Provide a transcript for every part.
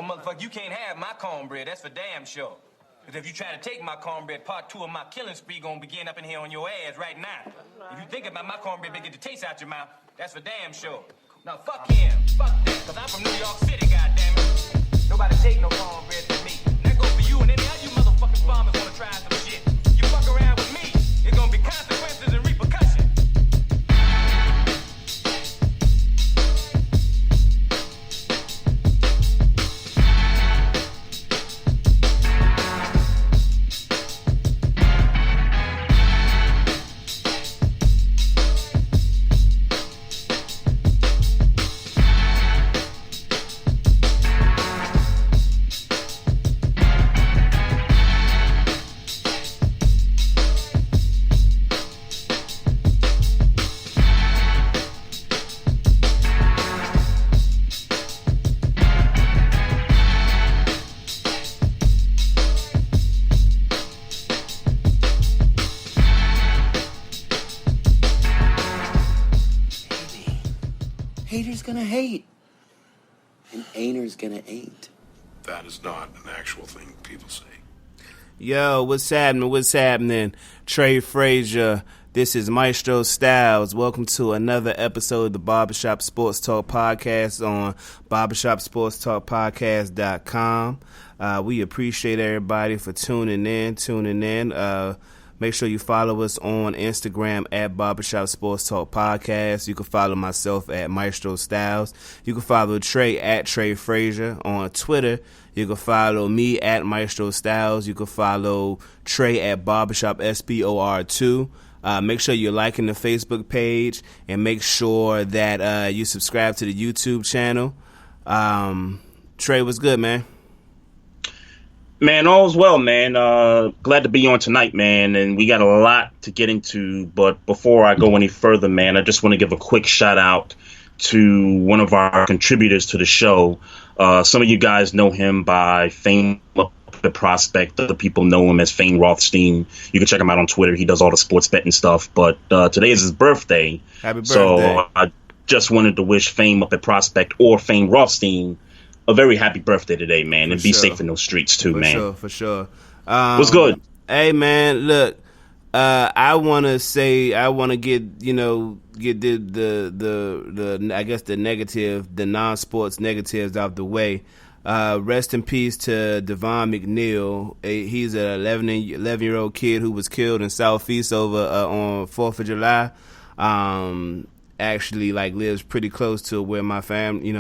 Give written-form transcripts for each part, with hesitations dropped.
motherfucker, you can't have my cornbread. That's for damn sure. Because if you try to take my cornbread, part 2 of my killing spree gonna begin up in here on your ass right now. If you think about my cornbread, get the taste out your mouth. That's for damn sure. Now fuck him. Fuck that. Because I'm from New York City, goddammit. Nobody take no cornbread from me. That goes for you and any other you motherfucking farmers wanna try some shit. You fuck around with me, it's gonna be consequences and repercussions. Haters gonna hate, and ain'ters gonna ain't. That is not an actual thing people say. Yo, what's happening? What's happening? Trey Frazier. This is Maestro Styles. Welcome to another episode of the Barbershop Sports Talk Podcast on barbershopsportstalkpodcast.com. We appreciate everybody for tuning in. Make sure you follow us on Instagram at Barbershop Sports Talk Podcast. You can follow myself at Maestro Styles. You can follow Trey at Trey Frazier on Twitter. You can follow me at Maestro Styles. You can follow Trey at Barbershop SPOR2. Make sure you're liking the Facebook page and make sure that you subscribe to the YouTube channel. Trey, what's good, man? Man, all's well, man. Glad to be on tonight, man. And we got a lot to get into. But before I go any further, man, I just want to give a quick shout out to one of our contributors to the show. Some of you guys know him by Fame Up the Prospect. Other people know him as Fane Rothstein. You can check him out on Twitter. He does all the sports betting stuff. But today is his birthday. Happy birthday. So I just wanted to wish Fame Up at Prospect or Fane Rothstein a very happy birthday today, man, and be safe in those streets too, man. For sure. What's good? Hey, man, look, I want to get the I guess the non-sports negatives out the way. Rest in peace to Devon McNeil. He's an 11-year-old kid who was killed in Southeast over on 4th of July. Actually lives pretty close to where my family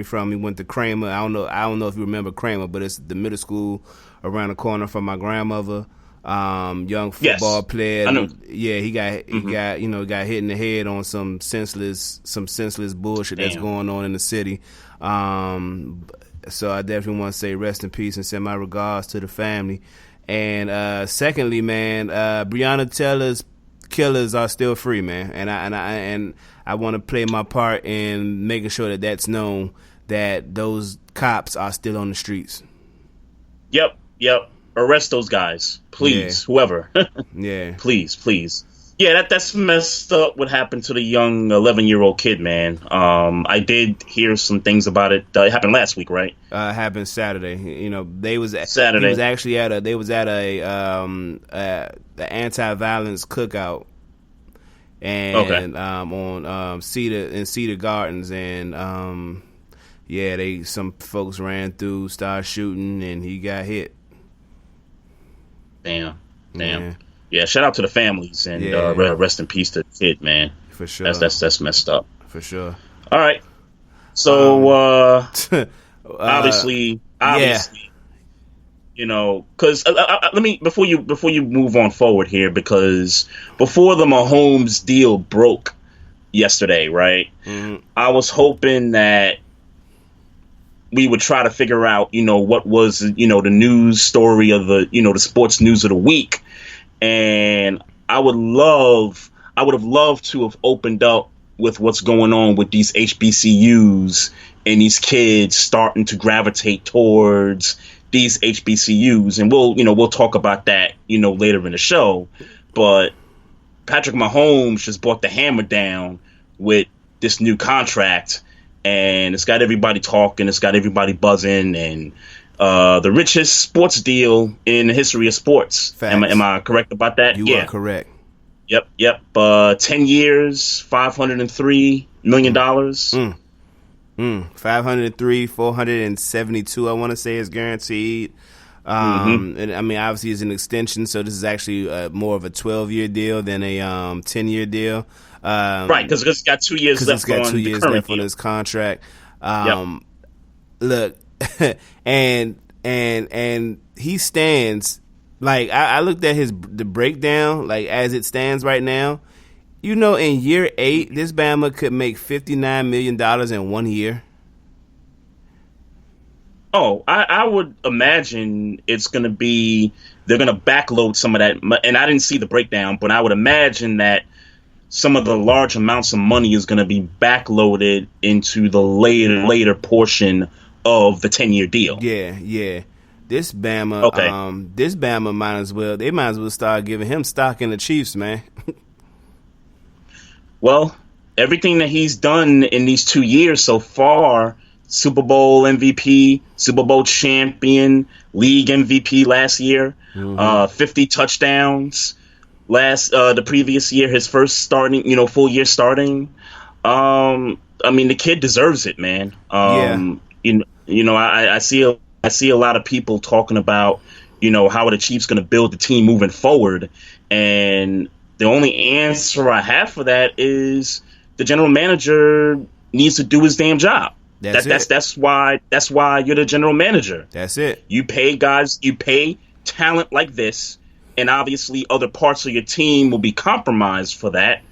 from. He went to Kramer. I don't know if you remember Kramer, but it's the middle school around the corner from my grandmother. Young football player. I know. Yeah, he got hit in the head on some senseless bullshit that's going on in the city. So I definitely want to say rest in peace and send my regards to the family. And secondly, man, Breonna Taylor's killers are still free, man, and I want to play my part in making sure that that's known, that those cops are still on the streets. Yep. Arrest those guys, please. Yeah. Whoever. Yeah. Please. Yeah, that's messed up. What happened to the young 11-year-old kid, man? I did hear some things about it. It happened last week, right? It happened Saturday. They was Saturday. He was actually at the anti-violence cookout, and on Cedar Gardens, and some folks ran through, started shooting, and he got hit. Damn. Yeah, shout out to the families, and rest in peace to the kid, man. For sure. That's messed up. For sure. All right. So obviously, because let me before you move on forward here, because before the Mahomes deal broke yesterday, right? Mm-hmm. I was hoping that we would try to figure out, what was, the news story of the sports news of the week. And I would have loved to have opened up with what's going on with these HBCUs and these kids starting to gravitate towards these HBCUs. And we'll talk about that, later in the show. But Patrick Mahomes just brought the hammer down with this new contract. and it's got everybody talking, it's got everybody buzzing, and the richest sports deal in the history of sports. Am I correct about that? You are correct. Yep. 10 years, $503 million. 503, 472, I want to say, is guaranteed. And I mean, obviously, it's an extension, so this is actually more of a 12-year deal than a 10-year deal. Right, because it's got 2 years left. It's got 2 years left on his contract. Look, and he stands like I looked at the breakdown, like as it stands right now. You know, in year 8, this Bama could make $59 million in 1 year. Oh, I would imagine it's going to be, they're going to backload some of that. And I didn't see the breakdown, but I would imagine that some of the large amounts of money is going to be backloaded into the later portion of the 10-year deal. Yeah. This Bama might as well start giving him stock in the Chiefs, man. Well, everything that he's done in these 2 years so far, Super Bowl MVP, Super Bowl champion, league MVP last year, 50 touchdowns the previous year, his first starting, full year starting. I mean, the kid deserves it, man. I see a lot of people talking about, how the Chiefs going to build the team moving forward, and the only answer I have for that is the general manager needs to do his damn job. That's why you're the general manager. That's it. You pay guys, you pay talent like this, and obviously other parts of your team will be compromised for that.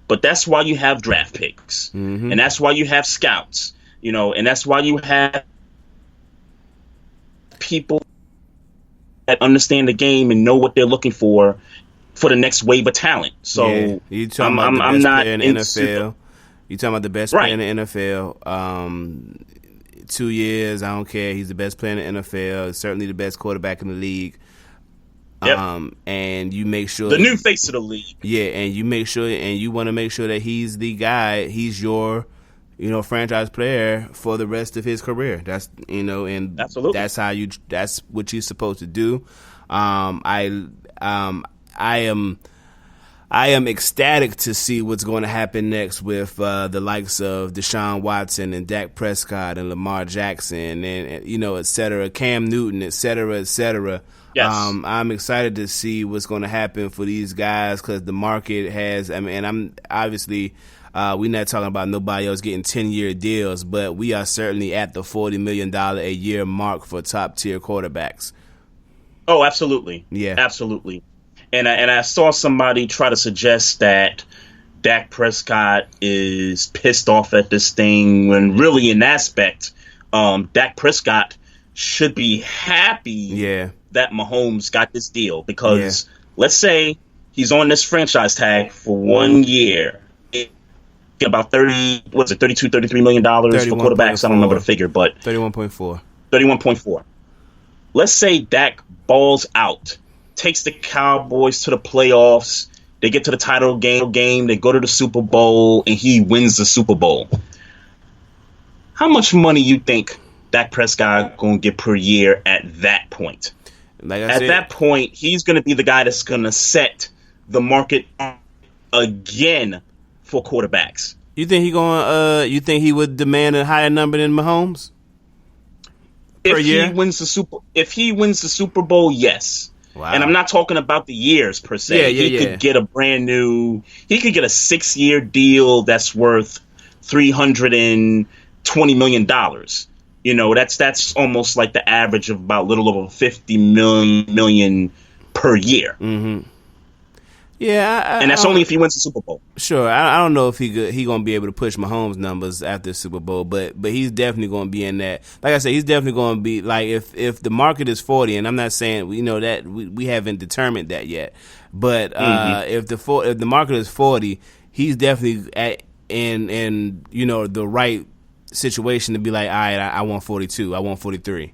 But that's why you have draft picks, and that's why you have scouts, and that's why you have people that understand the game and know what they're looking for the next wave of talent. So you talking about the best player in the NFL. You talking about the best player in the NFL. 2 years, I don't care. He's the best player in the NFL. Certainly the best quarterback in the league. Yep. And you make sure the new face of the league. Yeah, and you want to make sure that he's the guy. He's your, franchise player for the rest of his career. That's and absolutely that's what you're supposed to do. I am ecstatic to see what's going to happen next with the likes of Deshaun Watson and Dak Prescott and Lamar Jackson and et cetera, Cam Newton, et cetera, et cetera. Yes. I'm excited to see what's going to happen for these guys because the market has. And I'm obviously we're not talking about nobody else getting 10-year deals, but we are certainly at the $40 million a year mark for top tier quarterbacks. Oh, absolutely. Yeah, absolutely. And I saw somebody try to suggest that Dak Prescott is pissed off at this thing when really in aspect, Dak Prescott should be happy that Mahomes got this deal because let's say he's on this franchise tag for 1 year. About $32, $33 million for quarterbacks. I don't remember the figure, but 31.4. Let's say Dak balls out, takes the Cowboys to the playoffs. They get to the title game. They go to the Super Bowl, and he wins the Super Bowl. How much money you think Dak Prescott going to get per year at that point? At that point, he's going to be the guy that's going to set the market again for quarterbacks. You think you think he would demand a higher number than Mahomes? If he wins the Super Bowl, yes. Wow. And I'm not talking about the years per se. He could get a 6-year deal that's worth $320 million. That's almost like the average of about a little over $50 million per year. Mm-hmm. Yeah, and that's only if he wins the Super Bowl. Sure, I don't know if he gonna be able to push Mahomes' numbers after the Super Bowl, but he's definitely gonna be in that. Like I said, he's definitely gonna be like if the market is 40, and I'm not saying that we haven't determined that yet, but if the market is 40, he's definitely in the right situation to be like, all right, I want 42, I want 43.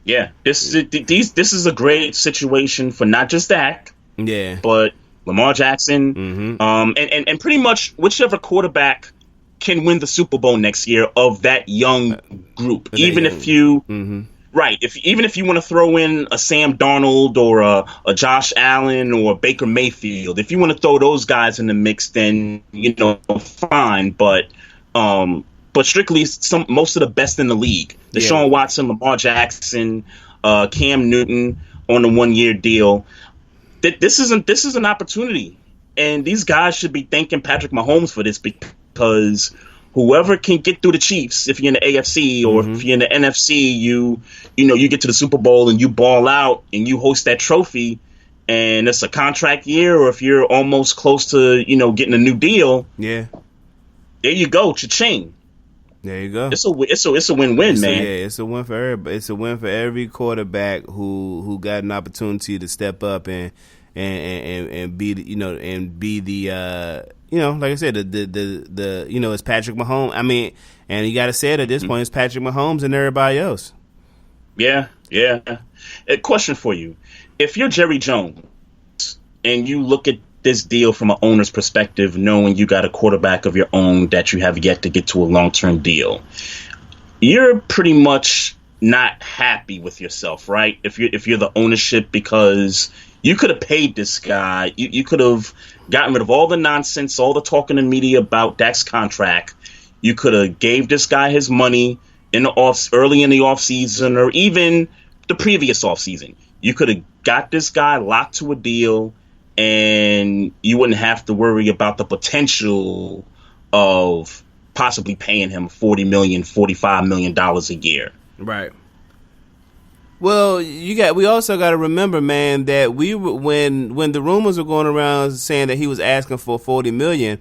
Yeah, this is a great situation for not just Dak, but Lamar Jackson, and pretty much whichever quarterback can win the Super Bowl next year of that young group. Even if you even if you want to throw in a Sam Darnold or a Josh Allen or a Baker Mayfield, if you want to throw those guys in the mix, then fine. But strictly most of the best in the league. Deshaun Watson, Lamar Jackson, Cam Newton on the 1-year deal. This is an opportunity, and these guys should be thanking Patrick Mahomes for this, because whoever can get through the Chiefs, if you're in the AFC or if you're in the NFC, you get to the Super Bowl and you ball out and you host that trophy, and it's a contract year, or if you're almost close to getting a new deal, there you go, cha-ching. There you go. It's a win-win, man. It's a win for everybody. It's a win for every quarterback who got an opportunity to step up and be the like I said, the it's Patrick Mahomes. I mean, and you got to say it at this point, it's Patrick Mahomes and everybody else. Yeah. A question for you: if you're Jerry Jones and you look at this deal from an owner's perspective, knowing you got a quarterback of your own that you have yet to get to a long-term deal, you're pretty much not happy with yourself, right? If you're the ownership, because you could have paid this guy, you could have gotten rid of all the nonsense, all the talk in the media about Dak's contract. You could have gave this guy his money early in the offseason, or even the previous offseason. You could have got this guy locked to a deal, and you wouldn't have to worry about the potential of possibly paying him $40 million, $45 million a year. Right. Well, we also got to remember, man, that when the rumors were going around saying that he was asking for $40 million,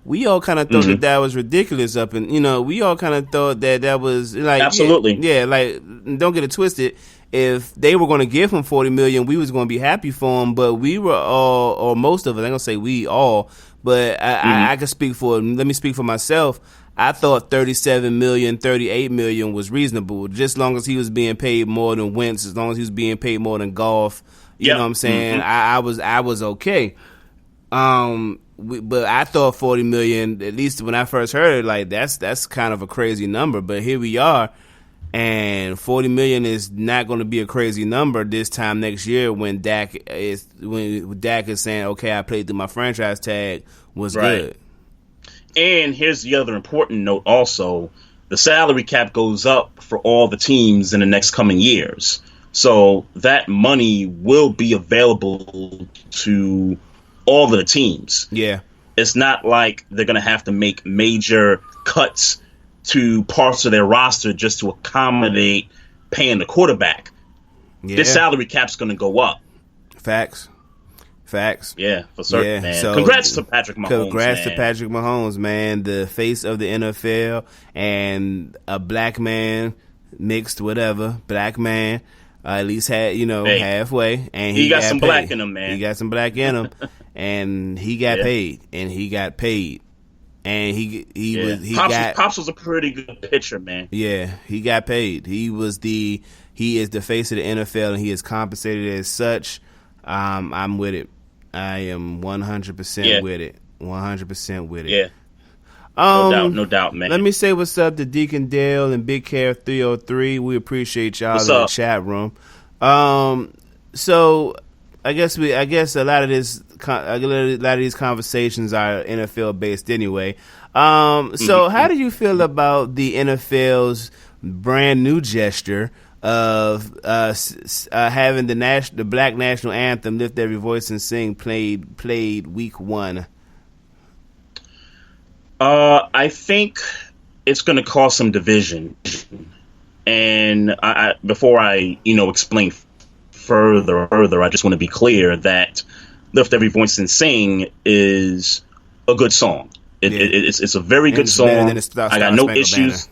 we all kind of thought that was ridiculous. We all kind of thought that was like, absolutely, like, don't get it twisted. If they were going to give him $40 million, we was going to be happy for him. But we were all, or most of us, I'm going to say we all, but I can speak for, let me speak for myself. I thought $37 million, $38 million was reasonable, just as long as he was being paid more than Wentz, as long as he was being paid more than Goff. You know what I'm saying? I was okay. But I thought $40 million, at least when I first heard it, like that's kind of a crazy number. But here we are. And $40 million is not going to be a crazy number this time next year when Dak is saying, okay, I played through my franchise tag, was good. And here's the other important note also. The salary cap goes up for all the teams in the next coming years. So that money will be available to all of the teams. Yeah. It's not like they're going to have to make major cuts to parts of their roster just to accommodate paying the quarterback. Yeah. This salary cap's going to go up. Facts. Yeah, for certain, man. So, congrats to Patrick Mahomes, to Patrick Mahomes, man. The face of the NFL, and a black man, mixed whatever, black man, at least had, halfway. And he got some paid. Black in him, man. He got some black in him. And he got paid. And he got paid. And Pops was a pretty good pitcher, man. Yeah, he got paid. He is the face of the NFL, and he is compensated as such. I'm with it. I am 100% with it. 100% with it. Yeah. No doubt, man. Let me say what's up to Deacon Dale and Big Care 303. We appreciate y'all in the chat room. So I guess a lot of these conversations are NFL based anyway. So how do you feel about the NFL's brand new gesture of having the Black National Anthem, Lift Every Voice and Sing, played week 1? I think it's going to cause some division. And before I explain further, I just want to be clear that Lift Every Voice and Sing is a good song. It's a very good song. I got no issues.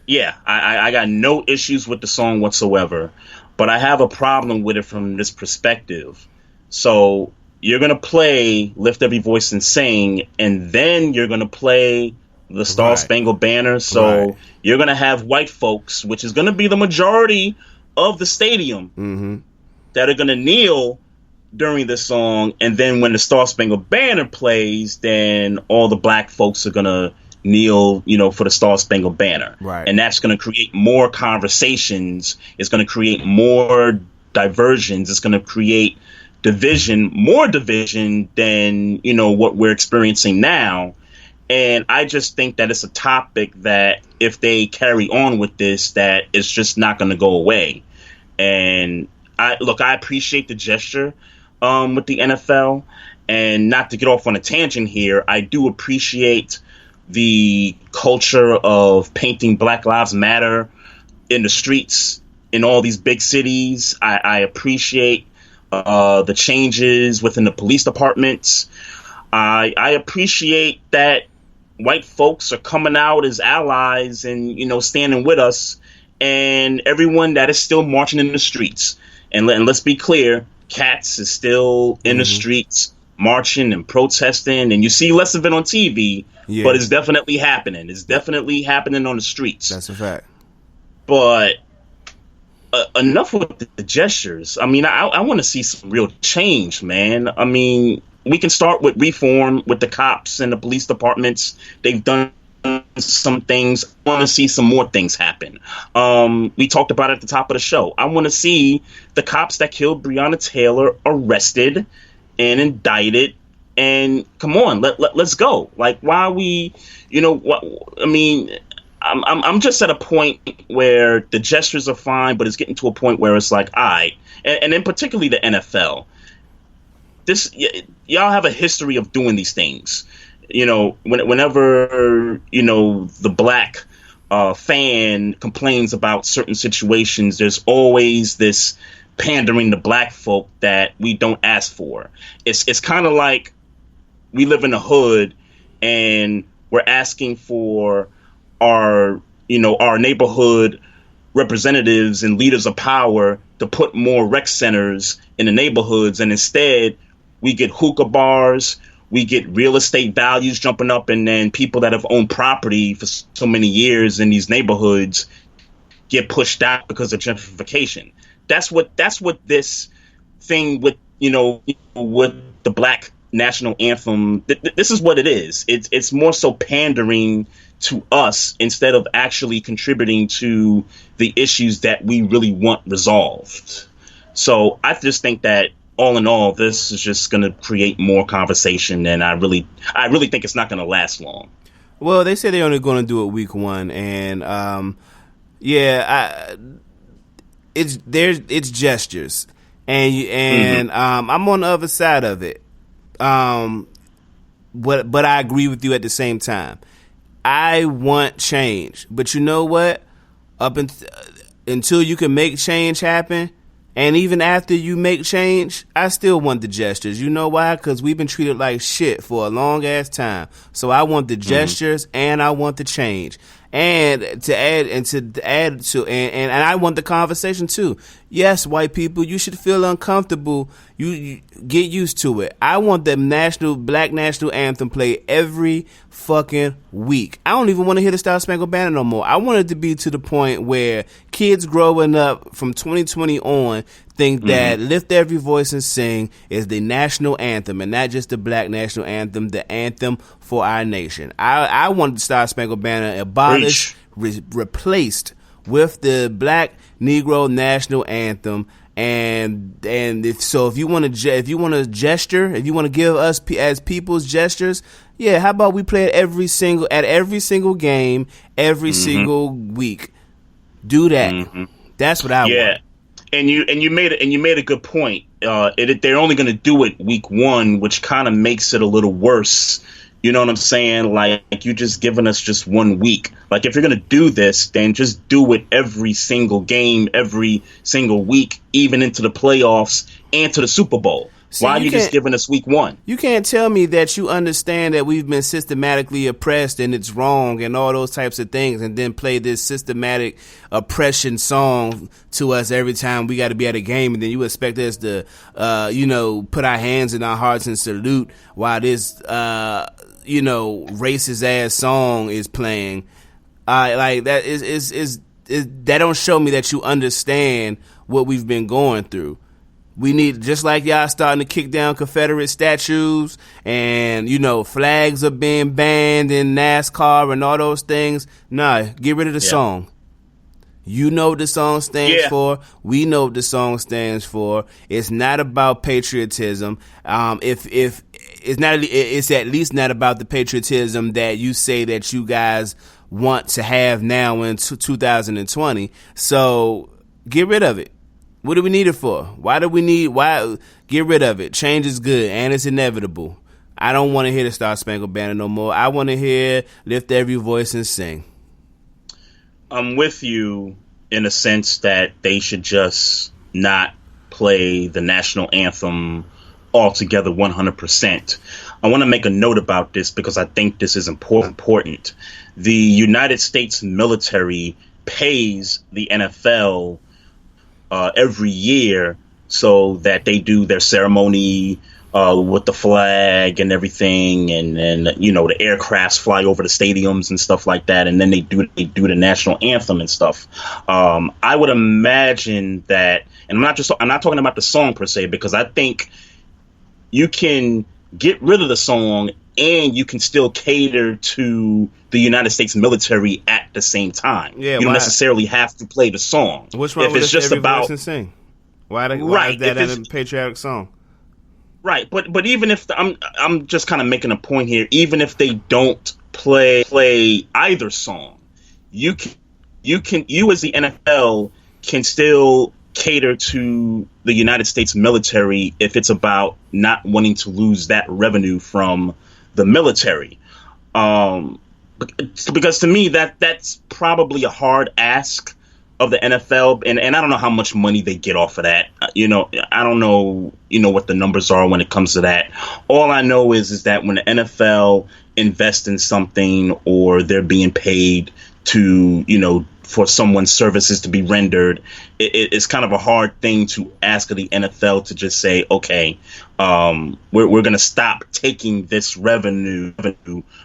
Yeah, I got no issues with the song whatsoever, but I have a problem with it from this perspective. So you're going to play Lift Every Voice and Sing, and then you're going to play the Star Spangled Banner. So you're going to have white folks, which is going to be the majority of the stadium, that are going to kneel during this song. And then when the Star Spangled Banner plays, then all the black folks are going to kneel, for the Star Spangled Banner. Right. And that's going to create more conversations. It's going to create more diversions. It's going to create more division than, what we're experiencing now. And I just think that it's a topic that if they carry on with this, that it's just not going to go away. And I appreciate the gesture with the NFL. And not to get off on a tangent here, I do appreciate the culture of painting Black Lives Matter in the streets in all these big cities. I appreciate the changes within the police departments. I appreciate that white folks are coming out as allies and, standing with us, and everyone that is still marching in the streets. And let's be clear, Cats is still in the streets marching and protesting, and you see less of it on TV, but it's definitely happening. It's definitely happening on the streets. That's a fact. But enough with the gestures. I mean, I want to see some real change, man. I mean, we can start with reform with the cops and the police departments. They've done some things. I want to see some more things happen. We talked about it at the top of the show. I want to see the cops that killed Breonna Taylor arrested and indicted. And come on, let's go. Like, why are we, I mean, I'm just at a point where the gestures are fine, but it's getting to a point where it's like, all right, and then particularly the NFL. Y'all have a history of doing these things. Whenever the black fan complains about certain situations, there's always this pandering to black folk that we don't ask for. It's kind of like we live in the hood and we're asking for our neighborhood representatives and leaders of power to put more rec centers in the neighborhoods, and instead we get hookah bars, we get real estate values jumping up, and then people that have owned property for so many years in these neighborhoods get pushed out because of gentrification. That's what this thing with with the Black national anthem. This is what it is. It's more so pandering to us instead of actually contributing to the issues that we really want resolved. So I just think that all in all, this is just going to create more conversation, and I really think it's not going to last long. Well, they say they're only going to do it week one, and it's gestures, and I'm on the other side of it. But I agree with you at the same time. I want change, but you know what? Until you can make change happen, and even after you make change, I still want the gestures. You know why? Because we've been treated like shit for a long ass time. So I want the gestures and I want the change. And I want the conversation too. Yes, white people, you should feel uncomfortable. You get used to it. I want the Black national anthem played every fucking week. I don't even want to hear the Star Spangled Banner no more. I want it to be to the point where kids growing up from 2020 on think that Lift Every Voice and Sing is the national anthem, and not just the Black national anthem, the anthem for our nation. I want the Star Spangled Banner abolished, replaced with the Black Negro national anthem. And if you want to gesture, if you want to give us as people's gestures, yeah, how about we play it every single game, every single week? Do that. That's what I want. And you made a good point. They're only going to do it week one, which kind of makes it a little worse. You know what I'm saying? Like, you just giving us just 1 week. Like, if you're going to do this, then just do it every single game, every single week, even into the playoffs and to the Super Bowl. See, why are you just giving us week one? You can't tell me that you understand that we've been systematically oppressed and it's wrong and all those types of things, and then play this systematic oppression song to us every time we got to be at a game, and then you expect us to, put our hands in our hearts and salute while this, racist ass song is playing. Like that is that don't show me that you understand what we've been going through. We need, just like y'all starting to kick down Confederate statues and, flags are being banned in NASCAR and all those things. Nah, get rid of the song. You know what the song stands for. We know what the song stands for. It's not about patriotism. If it's not, it's at least not about the patriotism that you say that you guys want to have now in 2020. So get rid of it. What do we need it for? Why get rid of it? Change is good and it's inevitable. I don't want to hear the Star Spangled Banner no more. I want to hear Lift Every Voice and Sing. I'm with you in a sense that they should just not play the national anthem altogether 100%. I want to make a note about this because I think this is important. The United States military pays the NFL every year so that they do their ceremony with the flag and everything, and the aircrafts fly over the stadiums and stuff like that, and then they do the national anthem and stuff. I would imagine that, and I'm not talking about the song per se, because I think you can get rid of the song and you can still cater to the United States military at the same time. Yeah, you don't necessarily have to play the song. What's wrong with just every voice and sing? Why is that a patriotic song? Right, but even if I'm just kind of making a point here, even if they don't play either song, you as the NFL can still cater to the United States military if it's about not wanting to lose that revenue from the military. Because to me that's probably a hard ask of the NFL, and I don't know how much money they get off of that. I don't know, what the numbers are when it comes to that. All I know is that when the NFL invests in something or they're being paid to, for someone's services to be rendered, it's kind of a hard thing to ask of the NFL to just say, okay, we're going to stop taking this revenue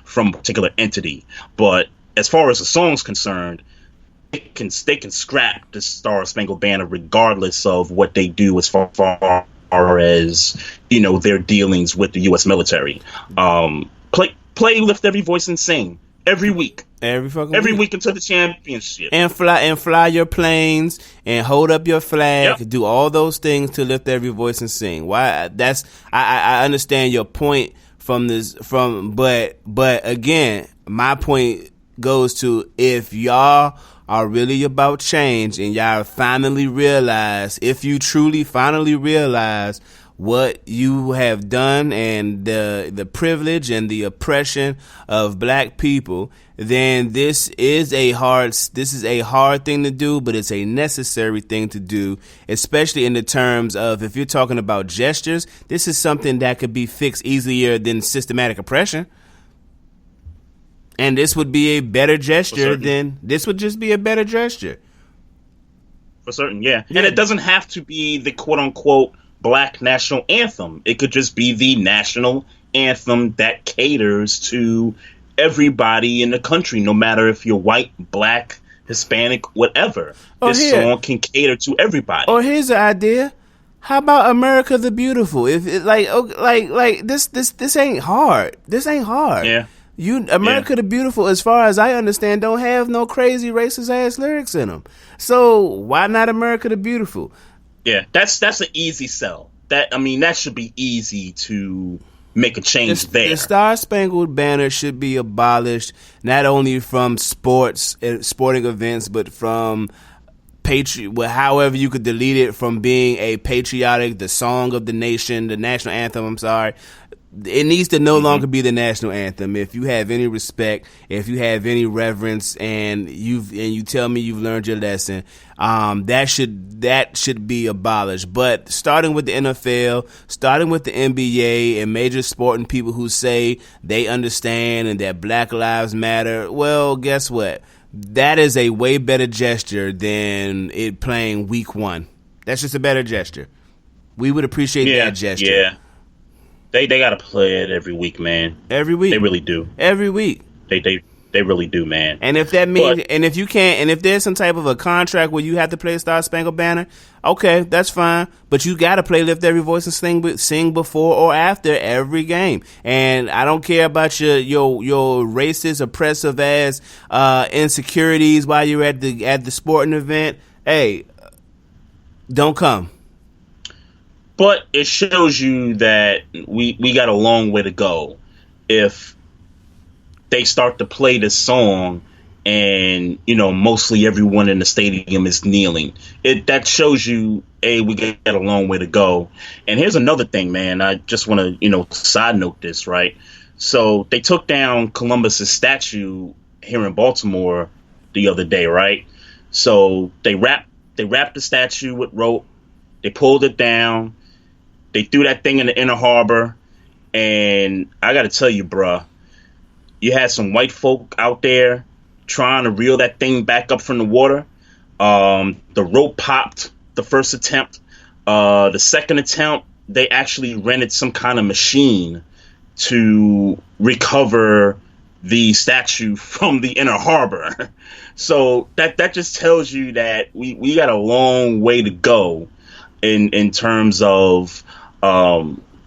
from a particular entity. But as far as the song's concerned, they can scrap the Star Spangled Banner regardless of what they do as far as their dealings with the U.S. military. Play Lift Every Voice and Sing every week. Every week until the championship. And fly your planes and hold up your flag. Yep. Do all those things to lift every voice and sing. Why? I understand your point but again, my point goes to, if y'all are really about change and y'all finally realize, if you truly finally realize what you have done and the privilege and the oppression of black people, then this is a hard thing to do, but it's a necessary thing to do, especially in the terms of, if you're talking about gestures, this is something that could be fixed easier than systematic oppression. And this would be a better gesture this would just be a better gesture. For certain, yeah. And it doesn't have to be the quote unquote black national anthem. It could just be the national anthem that caters to everybody in the country, no matter if you're white, black, Hispanic, whatever. This song can cater to everybody. Or here's an idea. How about America the Beautiful? If it, this ain't hard. This ain't hard. Yeah. America the Beautiful, as far as I understand, don't have no crazy racist ass lyrics in them. So why not America the Beautiful? Yeah, that's an easy sell. That should be easy to make a change there. The Star Spangled Banner should be abolished, not only from sporting events, but from however you could delete it from being a patriotic, the song of the nation, the national anthem. I'm sorry. It needs to no longer be the national anthem. If you have any respect, if you have any reverence, and you tell me you've learned your lesson, that should be abolished. But starting with the NFL, starting with the NBA and major sporting people who say they understand and that Black Lives Matter, well, guess what? That is a way better gesture than it playing week 1. That's just a better gesture. We would appreciate that gesture. Yeah. They got to play it every week, man. Every week. They really do. Every week. They They really do, man. And if that means, and if you can't, and if there's some type of a contract where you have to play Star Spangled Banner, okay, that's fine. But you got to play Lift Every Voice and sing before or after every game. And I don't care about your racist, oppressive ass insecurities while you're at the sporting event. Hey, don't come. But it shows you that we got a long way to go if they start to play this song and, mostly everyone in the stadium is kneeling. That shows you, we got a long way to go. And here's another thing, man. I just want to, side note this, right? So they took down Columbus's statue here in Baltimore the other day, right? So they wrapped the statue with rope. They pulled it down. They threw that thing in the Inner Harbor. And I got to tell you, bruh, you had some white folk out there trying to reel that thing back up from the water. The rope popped the first attempt. The second attempt, they actually rented some kind of machine to recover the statue from the Inner Harbor. So that just tells you that we got a long way to go in terms of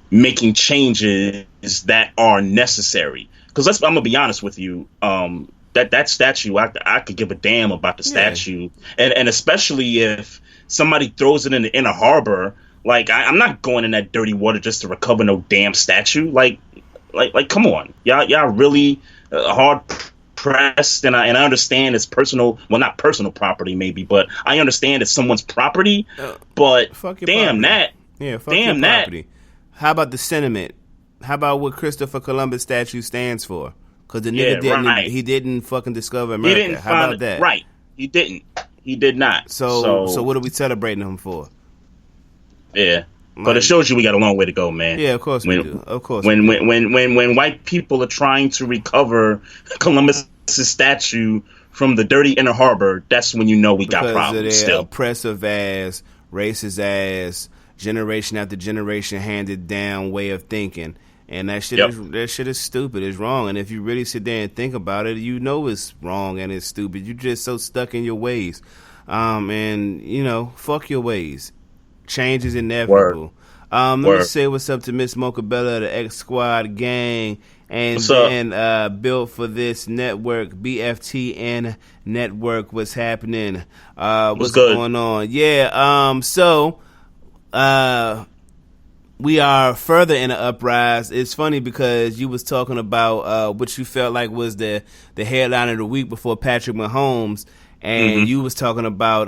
making changes that are necessary. Because I'm gonna be honest with you, that statue, I could give a damn about the statue, and especially if somebody throws it in the Inner Harbor. Like I'm not going in that dirty water just to recover no damn statue. Like come on, y'all really hard pressed, and I understand it's personal. Well, not personal property maybe, but I understand it's someone's property. But damn property. that, fuck damn your that. Property. How about the sentiment? How about what Christopher Columbus statue stands for? Because the nigga he didn't fucking discover America. How about that? Right. He didn't. He did not. So what are we celebrating him for? Yeah. But it shows you we got a long way to go, man. Yeah, of course we do. Of course. When white people are trying to recover Columbus' statue from the dirty Inner Harbor, that's when you know we got problems. Because of their still oppressive ass, racist ass, generation after generation handed down way of thinking. And that shit is stupid. It's wrong. And if you really sit there and think about it, you know it's wrong and it's stupid. You're just so stuck in your ways. And, fuck your ways. Change is inevitable. Let me say what's up to Miss Mocha Bella, the X Squad gang. And then built for this network, BFTN network. What's happening? What's going on? Yeah. So we are further in an uprise. It's funny because you was talking about what you felt like was the headline of the week before Patrick Mahomes, and you was talking about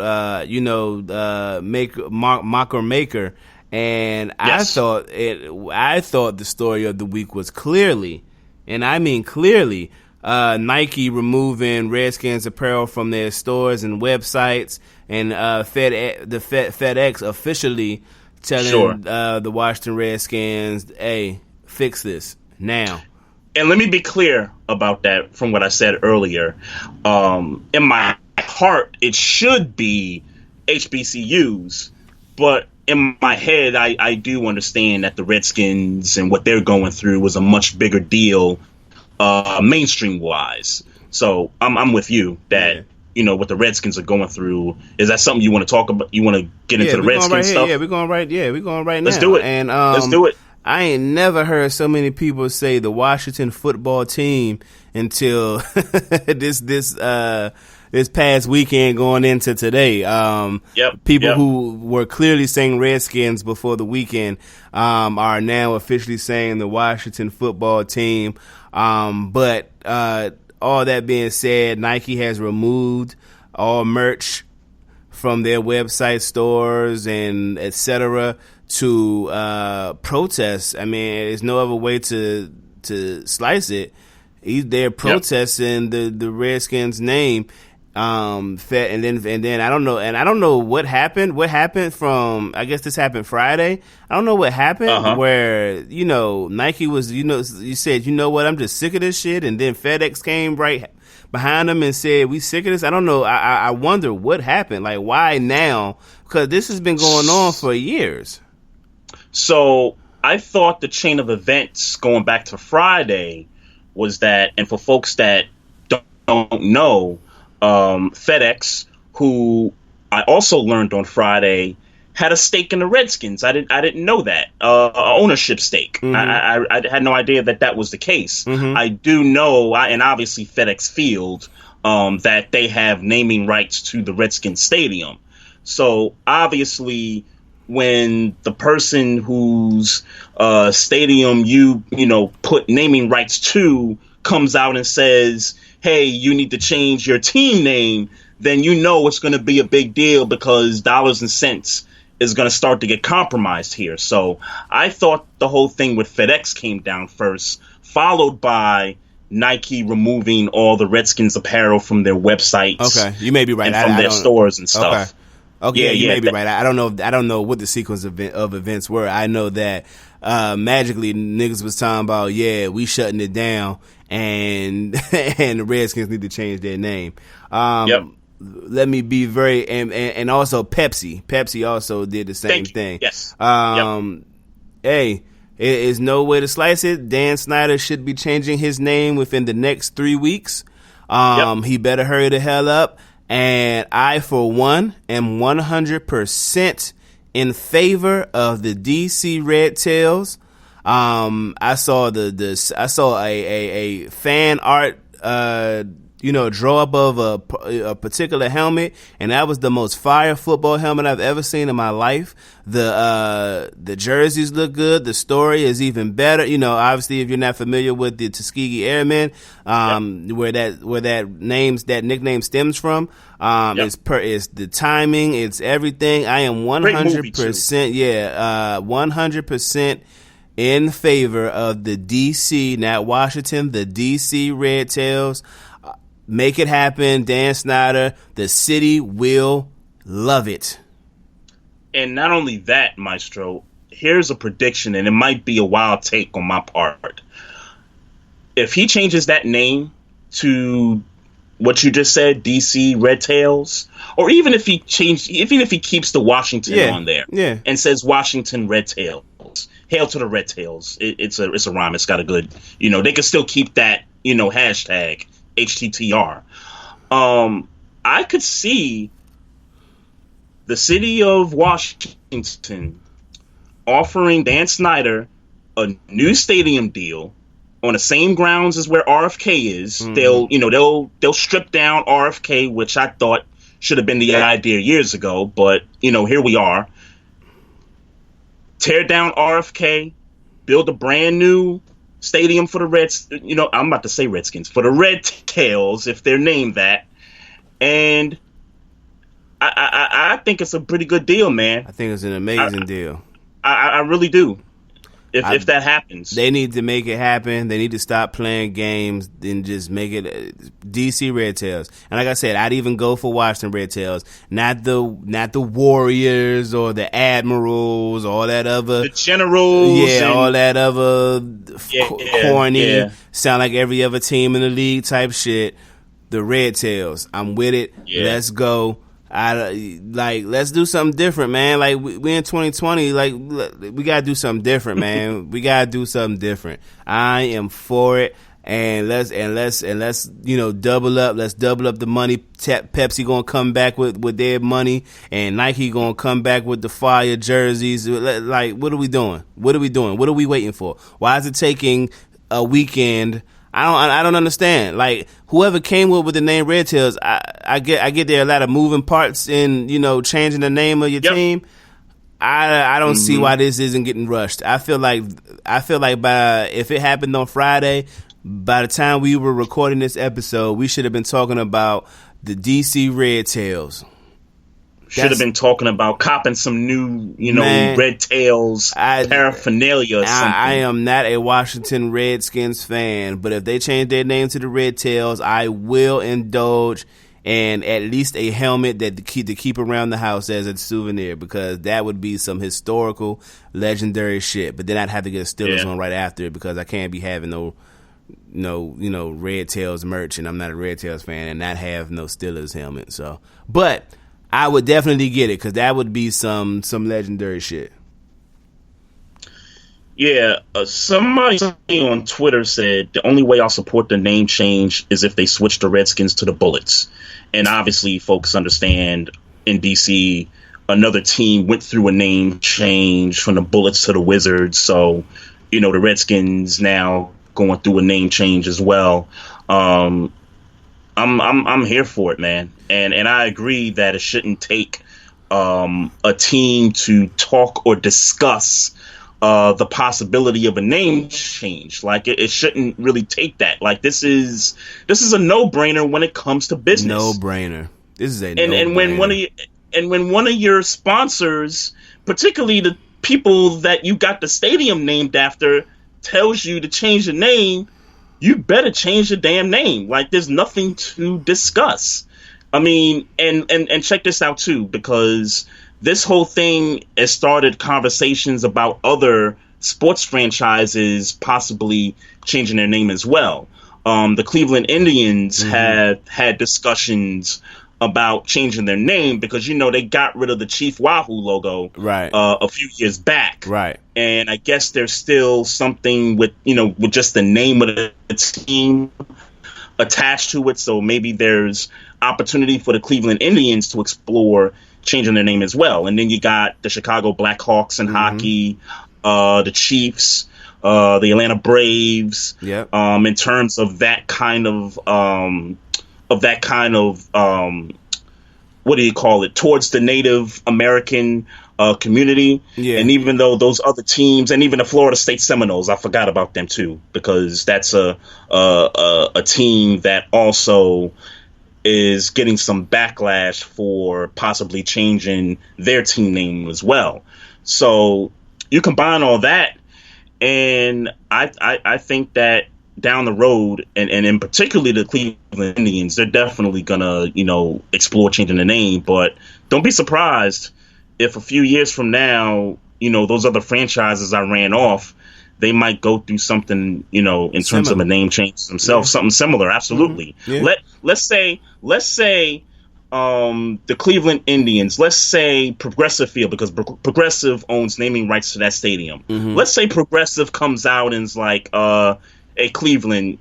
Maker, and yes. I thought the story of the week was clearly, and I mean clearly, Nike removing Redskins apparel from their stores and websites, and FedEx officially telling the Washington Redskins, hey, fix this now. And let me be clear about that from what I said earlier. In my heart, it should be HBCUs, but in my head, I do understand that the Redskins and what they're going through was a much bigger deal mainstream-wise. So I'm with you that... what the Redskins are going through. Is that something you want to talk about? You want to get into the Redskins stuff? Yeah, we're going right now. Let's do it. And let's do it. I ain't never heard so many people say the Washington football team until this past weekend going into today. People who were clearly saying Redskins before the weekend are now officially saying the Washington football team. But all that being said, Nike has removed all merch from their website stores and etc. to protest. I mean, there's no other way to slice it. They're protesting the Redskins name. And then I don't know what happened. What happened from? I guess this happened Friday. I don't know what happened where Nike was. You said what, I'm just sick of this shit, and then FedEx came right behind them and said we sick of this. I don't know. I wonder what happened. Like why now? Because this has been going on for years. So I thought the chain of events going back to Friday was that, and for folks that don't know, FedEx, who I also learned on Friday, had a stake in the Redskins. I didn't know that, ownership stake. I had no idea that was the case. I do know, and obviously FedEx Field, that they have naming rights to the Redskins Stadium. So obviously, when the person whose stadium you put naming rights to comes out and says, hey, you need to change your team name, then it's going to be a big deal, because dollars and cents is going to start to get compromised here. So I thought the whole thing with FedEx came down first, followed by Nike removing all the Redskins apparel from their websites. Okay, you may be right. And from their stores and stuff. Okay, yeah, you may be right. I don't know what the sequence of events were. I know that magically niggas was talking about, we shutting it down, and and the Redskins need to change their name. Let me be very and also Pepsi also did the same thing. Yes. Hey, it is no way to slice it. Dan Snyder should be changing his name within the next 3 weeks. He better hurry the hell up. And I, for one, am 100% in favor of the DC Red Tails. I saw I saw a fan art draw up of a particular helmet, and that was the most fire football helmet I've ever seen in my life. The jerseys look good. The story is even better. Obviously, if you're not familiar with the Tuskegee Airmen, where that nickname stems from, it's the timing, it's everything. I am 100%, 100% in favor of the DC, not Washington, the DC Red Tails. Make it happen, Dan Snyder. The city will love it. And not only that, Maestro, here's a prediction, and it might be a wild take on my part. If he changes that name to what you just said, DC Red Tails, or even if he keeps the Washington on there, and says Washington Red Tails, hail to the Red Tails. It's a rhyme. It's got a good, they can still keep that, hashtag HTTR. I could see the city of Washington offering Dan Snyder a new stadium deal on the same grounds as where RFK is. They'll strip down RFK, which I thought should have been the idea years ago, but here we are. Tear down RFK, build a brand new stadium for the Reds. I'm about to say Redskins, for the Red Tails, if they're named that. And I think it's a pretty good deal, man. I think it's an amazing deal. I really do. If that happens, they need to make it happen. They need to stop playing games and just make it DC Red Tails. And like I said, I'd even go for Washington Red Tails, not the Warriors or the Admirals or all that other the Generals, all that other corny, sound like every other team in the league type shit. The Red Tails, I'm with it. Let's go. Let's do something different, man. Like we in 2020, like we gotta do something different, man. We gotta do something different. I am for it, and let's double up. Let's double up the money. Pepsi gonna come back with their money, and Nike gonna come back with the fire jerseys. Like, what are we doing? What are we doing? What are we waiting for? Why is it taking a weekend? I don't understand. Like, whoever came up with the name Red Tails, I get there are a lot of moving parts in, changing the name of your team. I don't see why this isn't getting rushed. I feel like if it happened on Friday, by the time we were recording this episode, we should have been talking about the DC Red Tails. Should have been talking about copping some new, Red Tails paraphernalia or something. I am not a Washington Redskins fan, but if they change their name to the Red Tails, I will indulge in at least a helmet to keep around the house as a souvenir, because that would be some historical, legendary shit. But then I'd have to get a Steelers one right after it, because I can't be having no Red Tails merch, and I'm not a Red Tails fan, and not have no Steelers helmet. So, but I would definitely get it, because that would be some legendary shit. Yeah, somebody on Twitter said the only way I'll support the name change is if they switch the Redskins to the Bullets. And obviously, folks understand in DC, another team went through a name change from the Bullets to the Wizards. So, the Redskins now going through a name change as well. I'm here for it, man. And I agree that it shouldn't take a team to talk or discuss the possibility of a name change. Like it shouldn't really take that. Like this is a no-brainer when it comes to business. No-brainer. This is a and no-brainer. when one of your sponsors, particularly the people that you got the stadium named after, tells you to change the name, you better change the damn name. Like there's nothing to discuss. I mean, and check this out too, because this whole thing has started conversations about other sports franchises possibly changing their name as well. The Cleveland Indians have had discussions about changing their name because, they got rid of the Chief Wahoo logo a few years back. Right. And I guess there's still something with just the name of the team attached to it. So maybe there's opportunity for the Cleveland Indians to explore changing their name as well. And then you got the Chicago Blackhawks in hockey, the Chiefs, the Atlanta Braves. Yep. In terms of that kind of what do you call it, towards the Native American community. Yeah. And even though those other teams, and even the Florida State Seminoles, I forgot about them too, because that's a team that also is getting some backlash for possibly changing their team name as well. So you combine all that, and I think that down the road, and in particularly the Cleveland Indians, they're definitely gonna, explore changing the name. But don't be surprised if a few years from now, those other franchises I ran off, they might go through something, in terms of a name change themselves, something similar. Absolutely. Mm-hmm. Yeah. Let's say the Cleveland Indians, let's say Progressive Field, because Progressive owns naming rights to that stadium. Mm-hmm. Let's say Progressive comes out and is like, hey, Cleveland,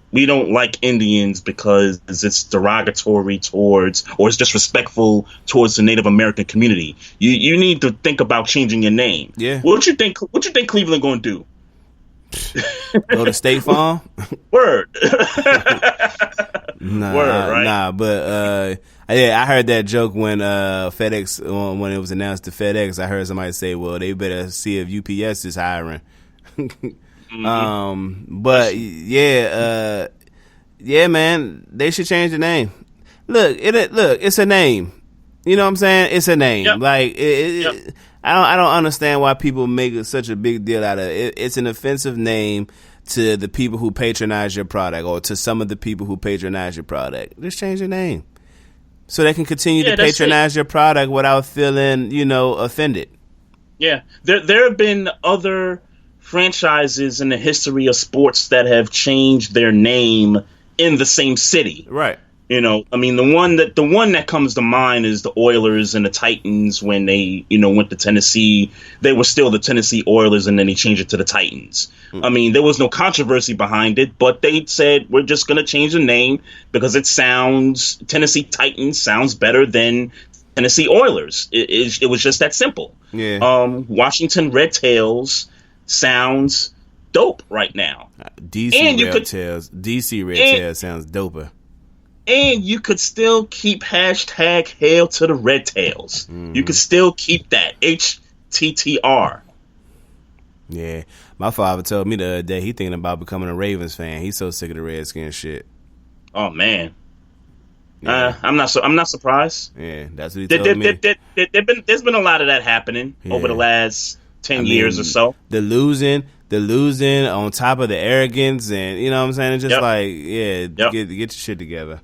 we don't like Indians because it's derogatory towards, or it's disrespectful towards the Native American community. You need to think about changing your name. Yeah. What you think Cleveland gonna do? Go to State Farm? Word. Nah, but I heard that joke when FedEx, when it was announced to FedEx, I heard somebody say, well, they better see if UPS is hiring. But yeah, man, they should change the name. Look, it's a name. You know what I'm saying? It's a name. Yep. Like I don't understand why people make such a big deal out of it. It's an offensive name to the people who patronize your product, or to some of the people who patronize your product. Just change your name so they can continue to patronize your product without feeling, offended. Yeah, there have been other franchises in the history of sports that have changed their name in the same city. Right. I mean, the one that comes to mind is the Oilers and the Titans when they, went to Tennessee. They were still the Tennessee Oilers, and then they changed it to the Titans. I mean, there was no controversy behind it, but they said, we're just going to change the name because Tennessee Titans sounds better than Tennessee Oilers. It was just that simple. Yeah. Washington Red Tails sounds dope right now. DC Red Tails sounds doper. And you could still keep hashtag Hail to the Red Tails. Mm-hmm. You could still keep that HTTR. Yeah, my father told me the other day he thinking about becoming a Ravens fan. He's so sick of the Redskins shit. Oh man, yeah. I'm not surprised. Yeah, that's what he told me. There's been a lot of that happening over the last 10 years or so. The losing on top of the arrogance, and you know what I'm saying. It's just get your shit together.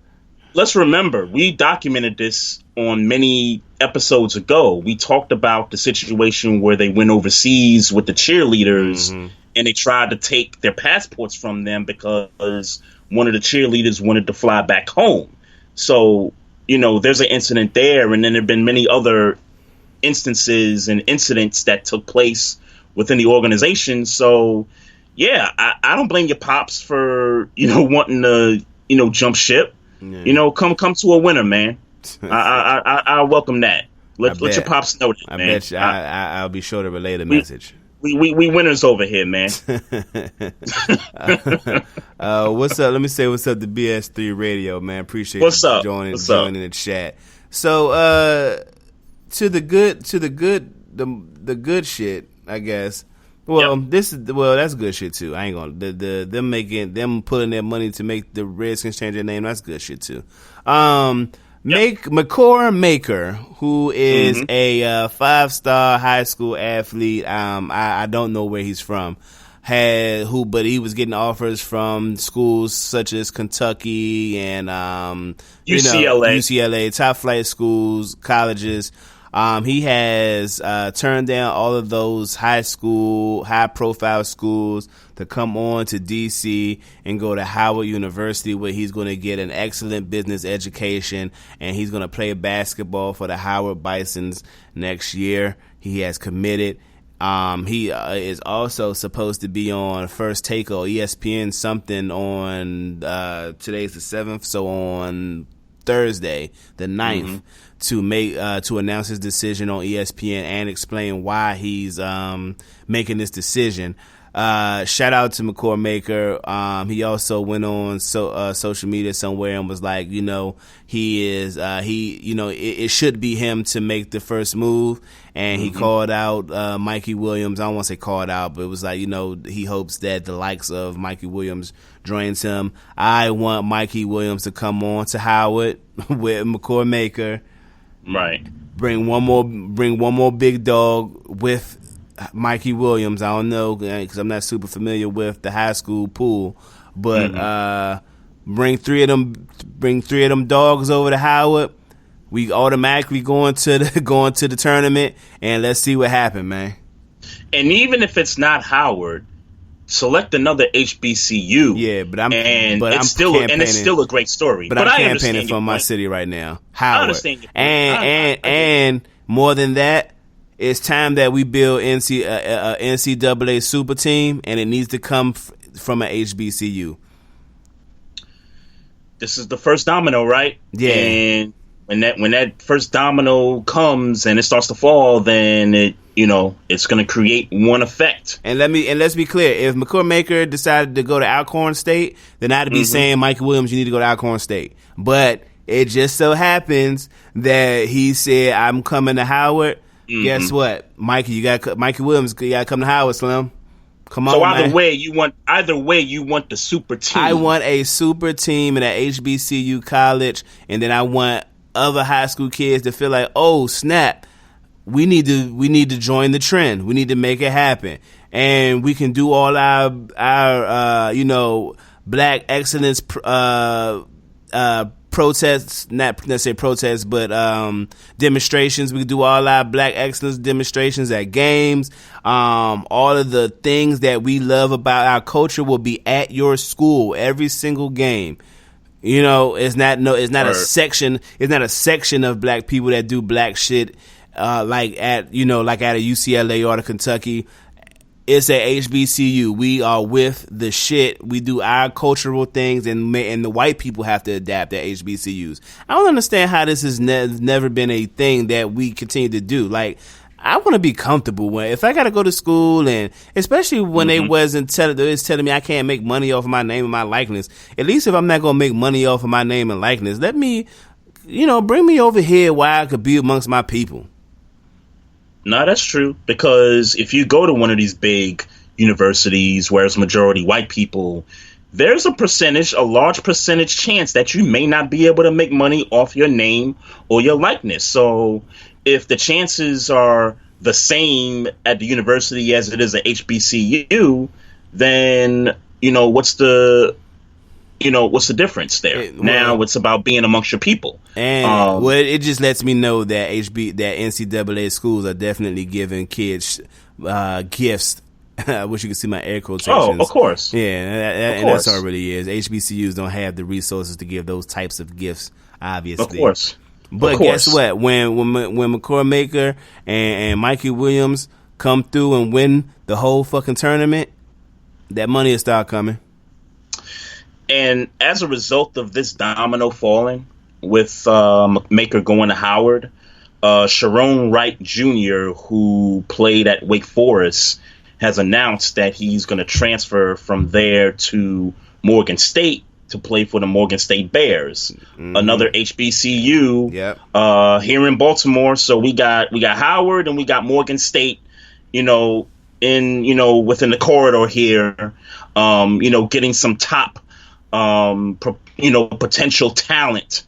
Let's remember, we documented this on many episodes ago. We talked about the situation where they went overseas with the cheerleaders, and they tried to take their passports from them because one of the cheerleaders wanted to fly back home. So, there's an incident there, and then there have been many other instances and incidents that took place within the organization. So, yeah, I don't blame your pops for, wanting to, jump ship. Yeah. Come to a winner, man. I welcome that. Let your pops know that, man. I bet you. I'll be sure to relay the message. We winners over here, man. What's up? Let me say what's up to BS3 Radio, man. Appreciate you joining the chat. So to the good shit, I guess. Well, that's good shit too. I ain't gonna them pulling their money to make the Redskins change their name. That's good shit too. McCord Maker, who is a 5-star high school athlete. I don't know where he's from. But he was getting offers from schools such as Kentucky and UCLA, top flight schools, colleges. He has turned down all of those high profile schools to come on to DC and go to Howard University, where he's going to get an excellent business education, and he's going to play basketball for the Howard Bisons next year. He has committed. He is also supposed to be on First Take or ESPN something on today's the 7th, so on Thursday the 9th. To announce his decision on ESPN and explain why he's making this decision. Shout out to McCord Maker. He also went on social media somewhere and was like, it should be him to make the first move. And he called out Mikey Williams. I don't want to say called out, but it was like, he hopes that the likes of Mikey Williams joins him. I want Mikey Williams to come on to Howard with McCord Maker. Right. Bring one more big dog with Mikey Williams. I don't know because I'm not super familiar with the high school pool, but bring three of them dogs over to Howard. We automatically going to the tournament, and let's see what happens, man. And even if it's not Howard, select another HBCU. Yeah, it's still a great story. But I'm campaigning for my city right now, Howard. I understand. And more than that, it's time that we build NCAA super team, and it needs to come from an HBCU. This is the first domino, right? Yeah. And when that first domino comes and it starts to fall, then it's going to create one effect. And let's be clear: if McCord Maker decided to go to Alcorn State, then I'd be saying, Mikey Williams, you need to go to Alcorn State. But it just so happens that he said, I'm coming to Howard. Guess what, Mikey Williams, you got to come to Howard, Slim. Come on, so either way you want the super team. I want a super team in an HBCU college, and then I want other high school kids to feel like, oh snap, we need to join the trend. We need to make it happen, and we can do all our Black excellence protests, not necessarily protests, but demonstrations. We can do all our Black excellence demonstrations at games. All of the things that we love about our culture will be at your school every single game. It's not a section. It's not a section of Black people that do Black shit like at a UCLA or a Kentucky. It's a HBCU. We are with the shit. We do our cultural things, and the white people have to adapt at HBCUs. I don't understand how this has never been a thing that we continue to do. Like, I want to be comfortable if I got to go to school, and especially when they was telling me I can't make money off of my name and my likeness. At least if I'm not going to make money off of my name and likeness, let me, bring me over here where I could be amongst my people. No, that's true, because if you go to one of these big universities where it's majority white people, there's a large percentage chance that you may not be able to make money off your name or your likeness. So if the chances are the same at the university as it is at HBCU, then, what's the difference there? Now it's about being amongst your people. And it just lets me know that NCAA schools are definitely giving kids gifts. I wish you could see my air quotations. Oh, of course. Yeah, and that's all it really is. HBCUs don't have the resources to give those types of gifts, obviously. Of course. But guess what? When McCord Maker and Mikey Williams come through and win the whole fucking tournament, that money will start coming. And as a result of this domino falling, with Maker going to Howard, Sharon Wright Jr., who played at Wake Forest, has announced that he's going to transfer from there to Morgan State to play for the Morgan State Bears, another HBCU here in Baltimore. So we got Howard and we got Morgan State, within the corridor here, getting some top, potential talent.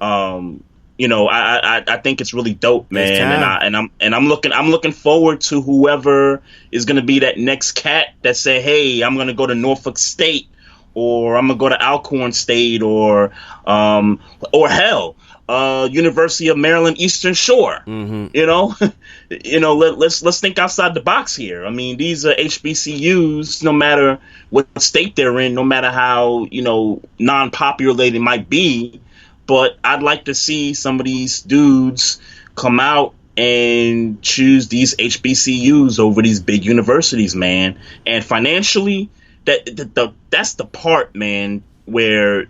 I think it's really dope, man, and I'm looking forward to whoever is going to be that next cat that say, hey, I'm going to go to Norfolk State, or I'm gonna go to Alcorn State, or hell, University of Maryland Eastern Shore. Let's think outside the box here. I mean, these are HBCUs. No matter what state they're in, no matter how non-popular they might be, but I'd like to see some of these dudes come out and choose these HBCUs over these big universities, man. And financially, that's the part, man, where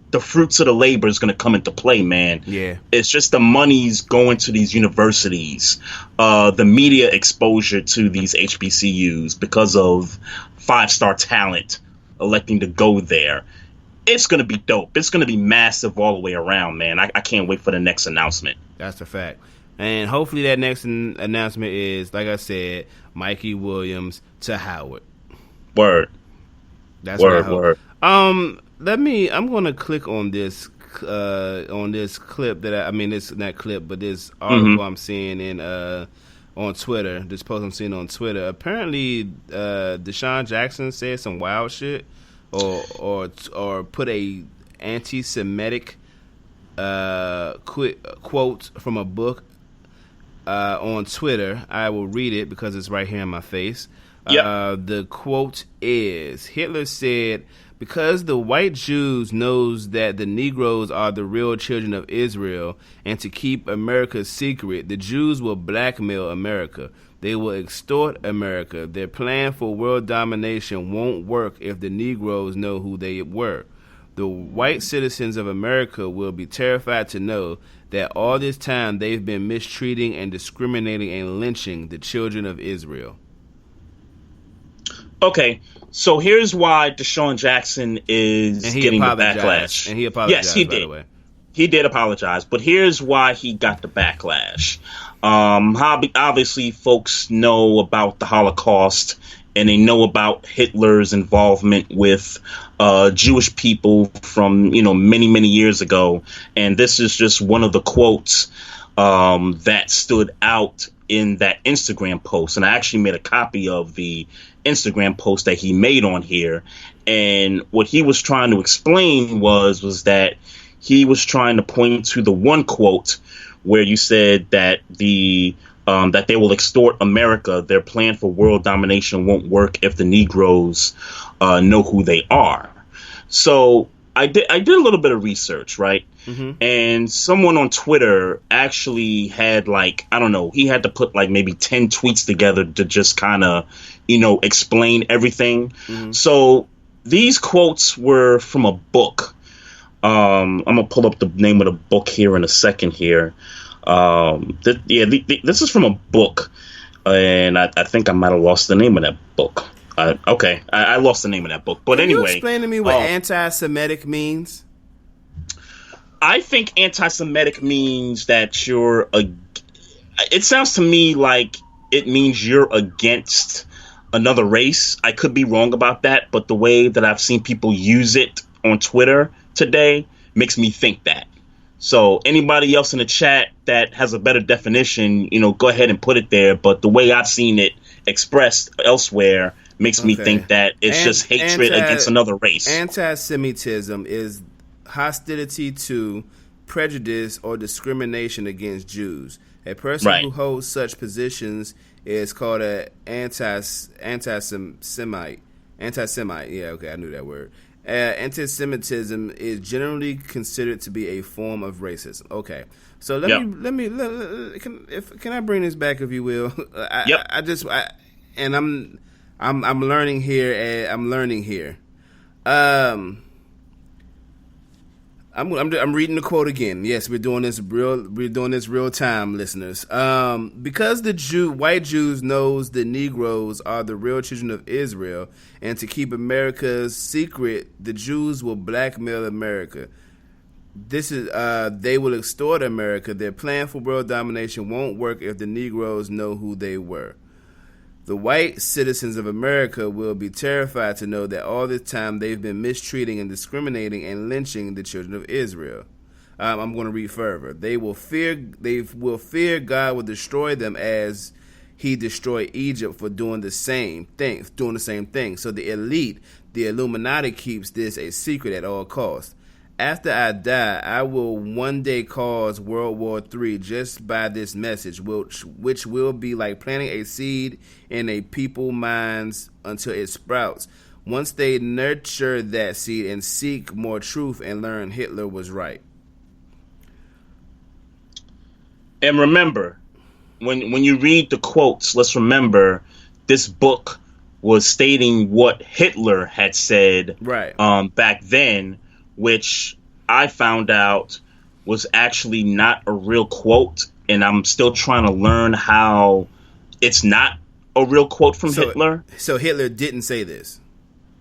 the fruits of the labor is going to come into play, man. Yeah. It's just the money's going to these universities, the media exposure to these HBCUs because of 5-star talent electing to go there. It's going to be dope. It's going to be massive all the way around, man. I can't wait for the next announcement. That's a fact. And hopefully that next announcement is, like I said, Mikey Williams to Howard. Word. That's word. I'm gonna click on this clip it's not clip, but this article I'm seeing in on Twitter. This post I'm seeing on Twitter. Apparently, Deshaun Jackson said some wild shit, or put a anti-Semitic quote from a book on Twitter. I will read it because it's right here in my face. The quote is, Hitler said, because the white Jews knows that the Negroes are the real children of Israel, and to keep America secret, the Jews will blackmail America. They will extort America. Their plan for world domination won't work if the Negroes know who they were. The white citizens of America will be terrified to know that all this time they've been mistreating and discriminating and lynching the children of Israel. Okay, so here's why Deshaun Jackson is getting the backlash. And he apologized, yes, he by did. the way. He did apologize, but here's why he got the backlash. Obviously, folks know about the Holocaust, and they know about Hitler's involvement with Jewish people from, many, many years ago. And this is just one of the quotes that stood out in that Instagram post. And I actually made a copy of the Instagram post that he made on here. And what he was trying to explain was that he was trying to point to the one quote where you said that that they will extort America. Their plan for world domination won't work if the Negroes know who they are. So I did a little bit of research, right? Mm-hmm. And someone on Twitter actually had he had to put maybe 10 tweets together to just kind of, explain everything. Mm-hmm. So these quotes were from a book. I'm going to pull up the name of the book here in a second here. This is from a book, and I think I might have lost the name of that book. I lost the name of that book. But Can anyway. you explain to me what anti-Semitic means? I think anti-Semitic means that it sounds to me like it means you're against another race. I could be wrong about that, but the way that I've seen people use it on Twitter today makes me think that. So anybody else in the chat that has a better definition, go ahead and put it there. But the way I've seen it expressed elsewhere makes me think that it's just hatred against another race. Anti-Semitism is hostility to, prejudice, or discrimination against Jews. A person who holds such positions is called an anti-Semite. Anti-Semite. Yeah, okay, I knew that word. Anti-Semitism is generally considered to be a form of racism. Okay, so can I bring this back, if you will? I'm learning here. I'm reading the quote again. Yes, we're doing this real time, listeners. Because white Jews knows the Negroes are the real children of Israel, and to keep America's secret, the Jews will blackmail America. They will extort America. Their plan for world domination won't work if the Negroes know who they were. The white citizens of America will be terrified to know that all this time they've been mistreating and discriminating and lynching the children of Israel. I'm going to read further. They will fear God will destroy them as he destroyed Egypt for doing the same thing. So the elite, the Illuminati, keeps this a secret at all costs. After I die, I will one day cause World War III just by this message, which will be like planting a seed in a people's minds until it sprouts. Once they nurture that seed and seek more truth and learn Hitler was right. And remember, when you read the quotes, let's remember this book was stating what Hitler had said back then, which I found out was actually not a real quote, and I'm still trying to learn how it's not a real quote from Hitler. So Hitler didn't say this,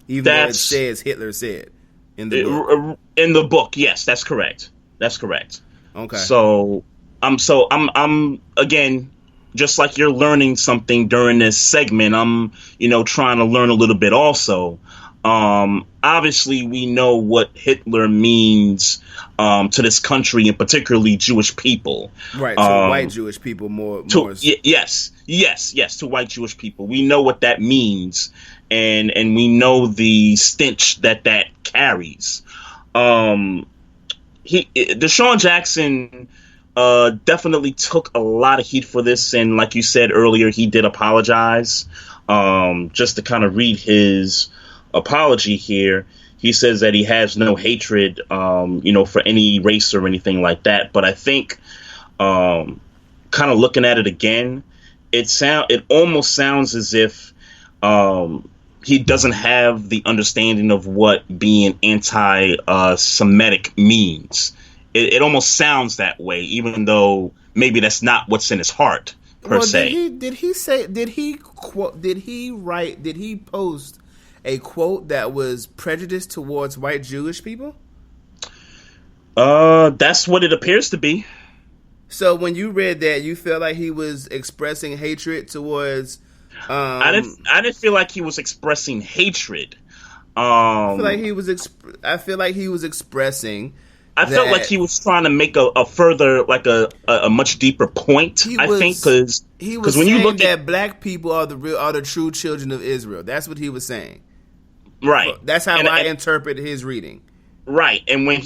even though it says Hitler said in the book. In the book, yes, that's correct. Okay. So I'm again, just like you're learning something during this segment, I'm trying to learn a little bit also. Obviously, we know what Hitler means to this country and particularly Jewish people. Right, to white Jewish people more. Yes, to white Jewish people. We know what that means, and we know the stench that carries. Deshaun Jackson definitely took a lot of heat for this, and like you said earlier, he did apologize. Just to kind of read his apology here, he says that he has no hatred for any race or anything like that, but I think kind of looking at it again, it almost sounds as if he doesn't have the understanding of what being anti-Semitic means. It almost sounds that way, even though maybe that's not what's in his heart per se. Did he post a quote that was prejudiced towards white Jewish people? That's what it appears to be. So when you read that, you felt like he was expressing hatred towards. I didn't feel like he was expressing hatred. I feel like he was expressing. I felt like he was trying to make a further, like a much deeper point. He was when you look at black people are the true children of Israel. That's what he was saying. Right. That's how I interpret his reading. Right. And when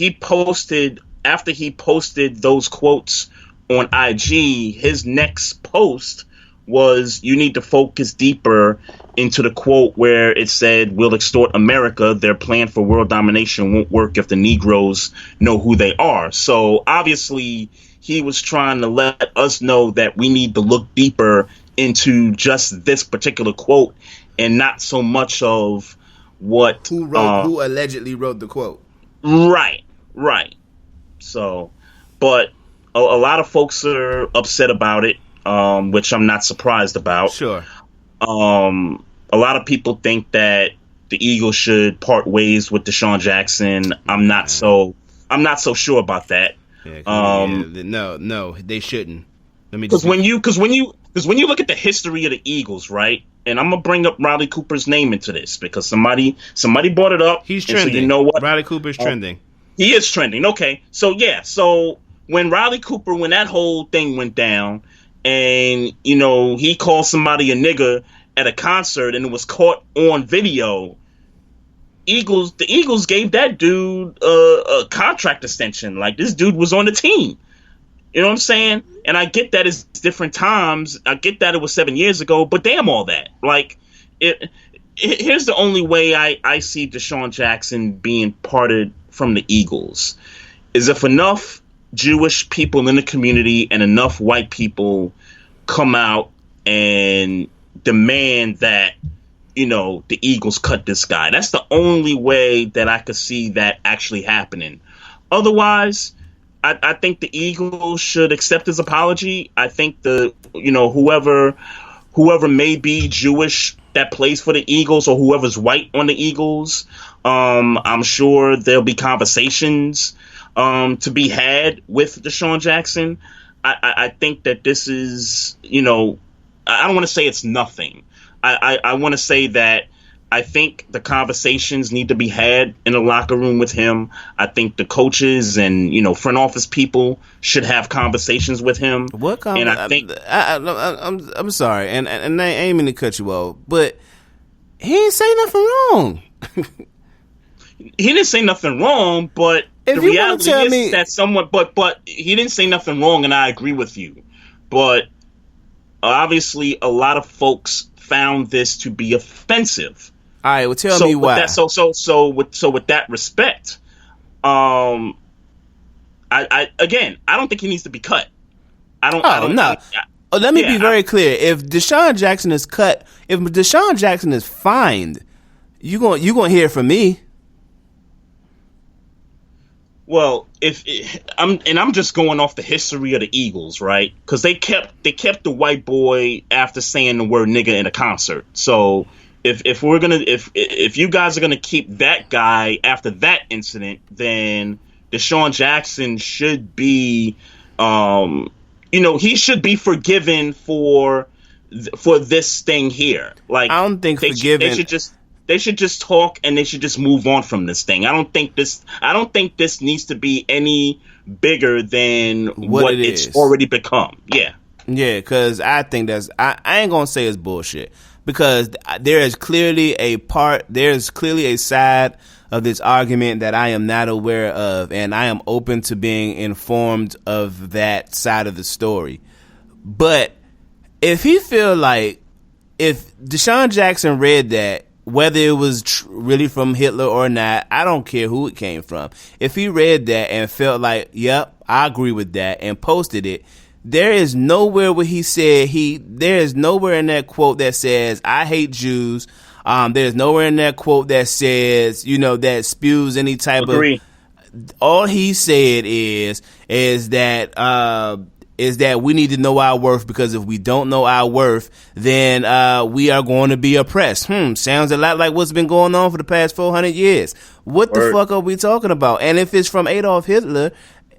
after he posted those quotes on IG, his next post was, you need to focus deeper into the quote where it said, we'll extort America. Their plan for world domination won't work if the Negroes know who they are. So obviously he was trying to let us know that we need to look deeper into just this particular quote and not so much of who allegedly wrote the quote. Right. So, but a lot of folks are upset about it, which I'm not surprised about. Sure. A lot of people think that the Eagles should part ways with Deshaun Jackson. I'm not so sure about that. No, they shouldn't. Because when you look at the history of the Eagles, right? And I'm gonna bring up Riley Cooper's name into this because somebody brought it up. He's trending. So you know what? Riley Cooper's trending. He is trending. Okay. So yeah. So when that whole thing went down, and he called somebody a nigger at a concert, and it was caught on video. The Eagles gave that dude a contract extension. Like, this dude was on the team. You know what I'm saying? And I get that it's different times. I get that it was 7 years ago, but damn all that. Like, here's the only way I see Deshaun Jackson being parted from the Eagles is if enough Jewish people in the community and enough white people come out and demand that, you know, the Eagles cut this guy. That's the only way that I could see that actually happening. Otherwise, I think the Eagles should accept his apology. I think whoever may be Jewish that plays for the Eagles or whoever's white on the Eagles, I'm sure there'll be conversations to be had with Deshaun Jackson. I think that this is, I don't want to say it's nothing. I want to say that I think the conversations need to be had in the locker room with him. I think the coaches and, front office people should have conversations with him. And I think I'm sorry, and I ain't mean to cut you off, but he ain't say nothing wrong. He didn't say nothing wrong, but if the reality is that someone, but he didn't say nothing wrong, and I agree with you. But obviously, a lot of folks found this to be offensive. All right, well, tell me why. So with that respect, I don't think he needs to be cut. Let me be very clear. If Deshaun Jackson is cut, if Deshaun Jackson is fined, you gonna hear from me. Well, I'm just going off the history of the Eagles, right? Because they kept the white boy after saying the word nigga in a concert. So if you guys are gonna keep that guy after that incident, then Deshaun Jackson should be, he should be forgiven for this thing here. Like, I don't think forgiven. They should just talk and they should just move on from this thing. I don't think this needs to be any bigger than what it's already become. Yeah. Yeah, because I think I ain't gonna say it's bullshit, because there is clearly a side of this argument that I am not aware of, and I am open to being informed of that side of the story. But if he feel like, if Deshaun Jackson read that, whether it was really from Hitler or not, I don't care who it came from. If he read that and felt like, yep, I agree with that, and posted it, there is nowhere where he said there is nowhere in that quote that says, I hate Jews. There's nowhere in that quote that says, that spews any type Agree. of. All he said is that we need to know our worth, because if we don't know our worth, then we are going to be oppressed. Sounds a lot like what's been going on for the past 400 years. What the fuck are we talking about? And if it's from Adolf Hitler,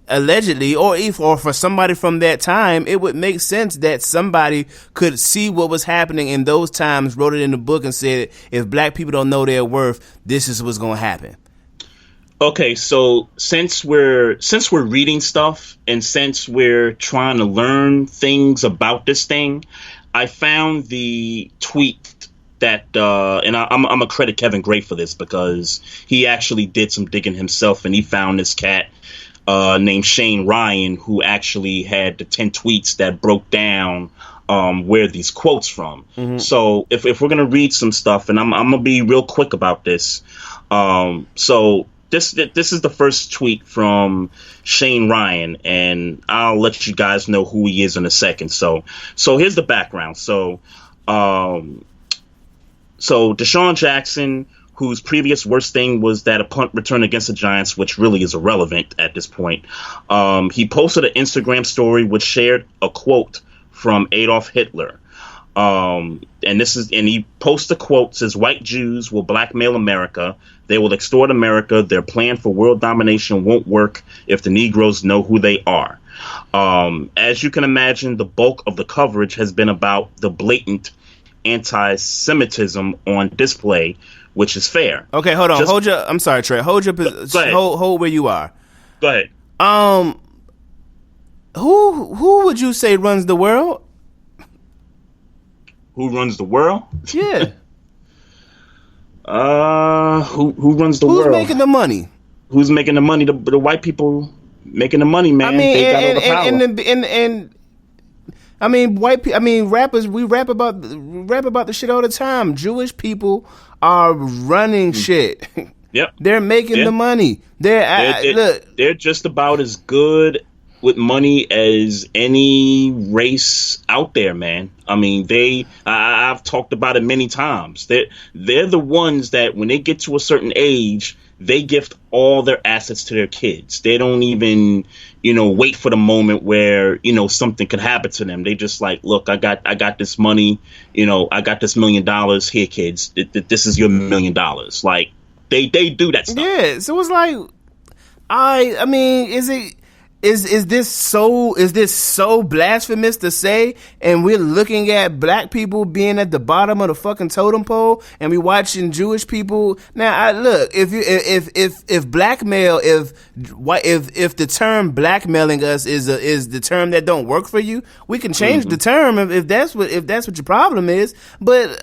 allegedly, or for somebody from that time, it would make sense that somebody could see what was happening in those times, wrote it in the book, and said, if black people don't know their worth, this is what's going to happen. Okay, so since we're reading stuff and since we're trying to learn things about this thing, I found the tweet that, and I'm gonna credit Kevin Gray for this, because he actually did some digging himself, and he found this cat named Shane Ryan, who actually had the 10 tweets that broke down where these quotes from. Mm-hmm. So if we're gonna read some stuff, and I'm gonna be real quick about this, so. This is the first tweet from Shane Ryan, and I'll let you guys know who he is in a second. So here's the background. So Deshaun Jackson, whose previous worst thing was that a punt return against the Giants, which really is irrelevant at this point. He posted an Instagram story which shared a quote from Adolf Hitler. And he posts the quote, says, "White Jews will blackmail America. They will extort America. Their plan for world domination won't work if the Negroes know who they are." As you can imagine, the bulk of the coverage has been about the blatant anti-Semitism on display, which is fair. Okay, hold on. I'm sorry, Trey. Hold where you are. Go ahead. Who would you say runs the world? Who runs the world? Yeah. Who runs the world? Who's making the money? Who's making the money? The white people making the money, man. I mean, they got all the power. I mean, rappers. We rap about the shit all the time. Jewish people are running shit. Yep, they're making the money. They're just about as good with money as any race out there, man. I mean, I've talked about it many times. They're the ones that when they get to a certain age, they gift all their assets to their kids. They don't even, wait for the moment where, something could happen to them. They just like, look, I got this money, I got this $1 million here, kids. This is your $1 million. Like, they do that stuff. Yeah, so it's like, I mean, is this so blasphemous to say? And we're looking at black people being at the bottom of the fucking totem pole, and we watching Jewish people. Now, look, if the term blackmailing us is the term that don't work for you, we can change the term if that's what your problem is. But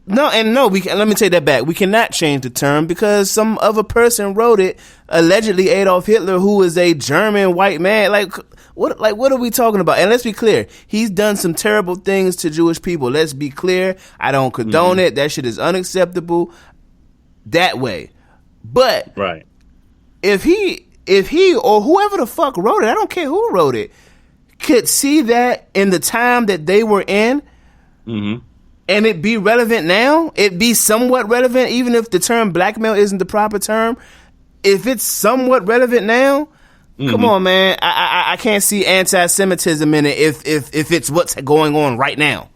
No, let me take that back. We cannot change the term because some other person wrote it, allegedly Adolf Hitler, who is a German white man. What are we talking about? And let's be clear. He's done some terrible things to Jewish people. Let's be clear. I don't condone it. That shit is unacceptable that way. But right. If he or whoever the fuck wrote it, I don't care who wrote it, could see that in the time that they were in, and it be relevant now, it be somewhat relevant, even if the term blackmail isn't the proper term. If it's somewhat relevant now, come on, man. I can't see anti-Semitism in it if it's what's going on right now.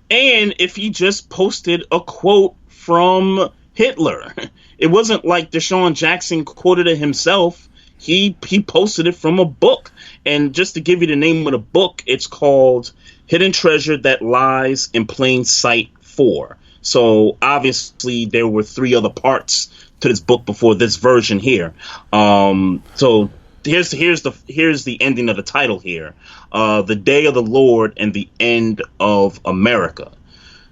And if he just posted a quote from Hitler, it wasn't like Deshaun Jackson quoted it himself. He posted it from a book. And just to give you the name of the book, it's called Hidden Treasure That Lies in Plain Sight 4. So obviously there were 3 other parts to this book before this version here. So here's the ending of the title here. The Day of the Lord and the End of America.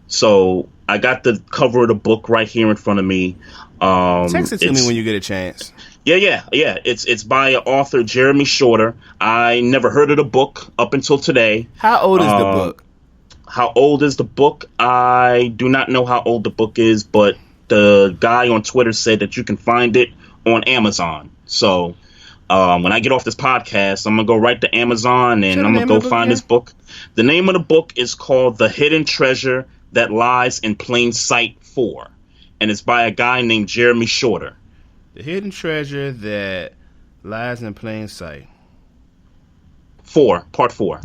So I got the cover of the book right here in front of me. Text it to me when you get a chance. Yeah. It's by author Jeremy Shorter. I never heard of the book up until today. How old is the book? How old is the book? I do not know how old the book is, but the guy on Twitter said that you can find it on Amazon. So when I get off this podcast, I'm going to go right to Amazon and I'm going to go find this book. The name of the book is called The Hidden Treasure That Lies in Plain Sight 4. And it's by a guy named Jeremy Shorter. The Hidden Treasure That Lies in Plain Sight. Part 4.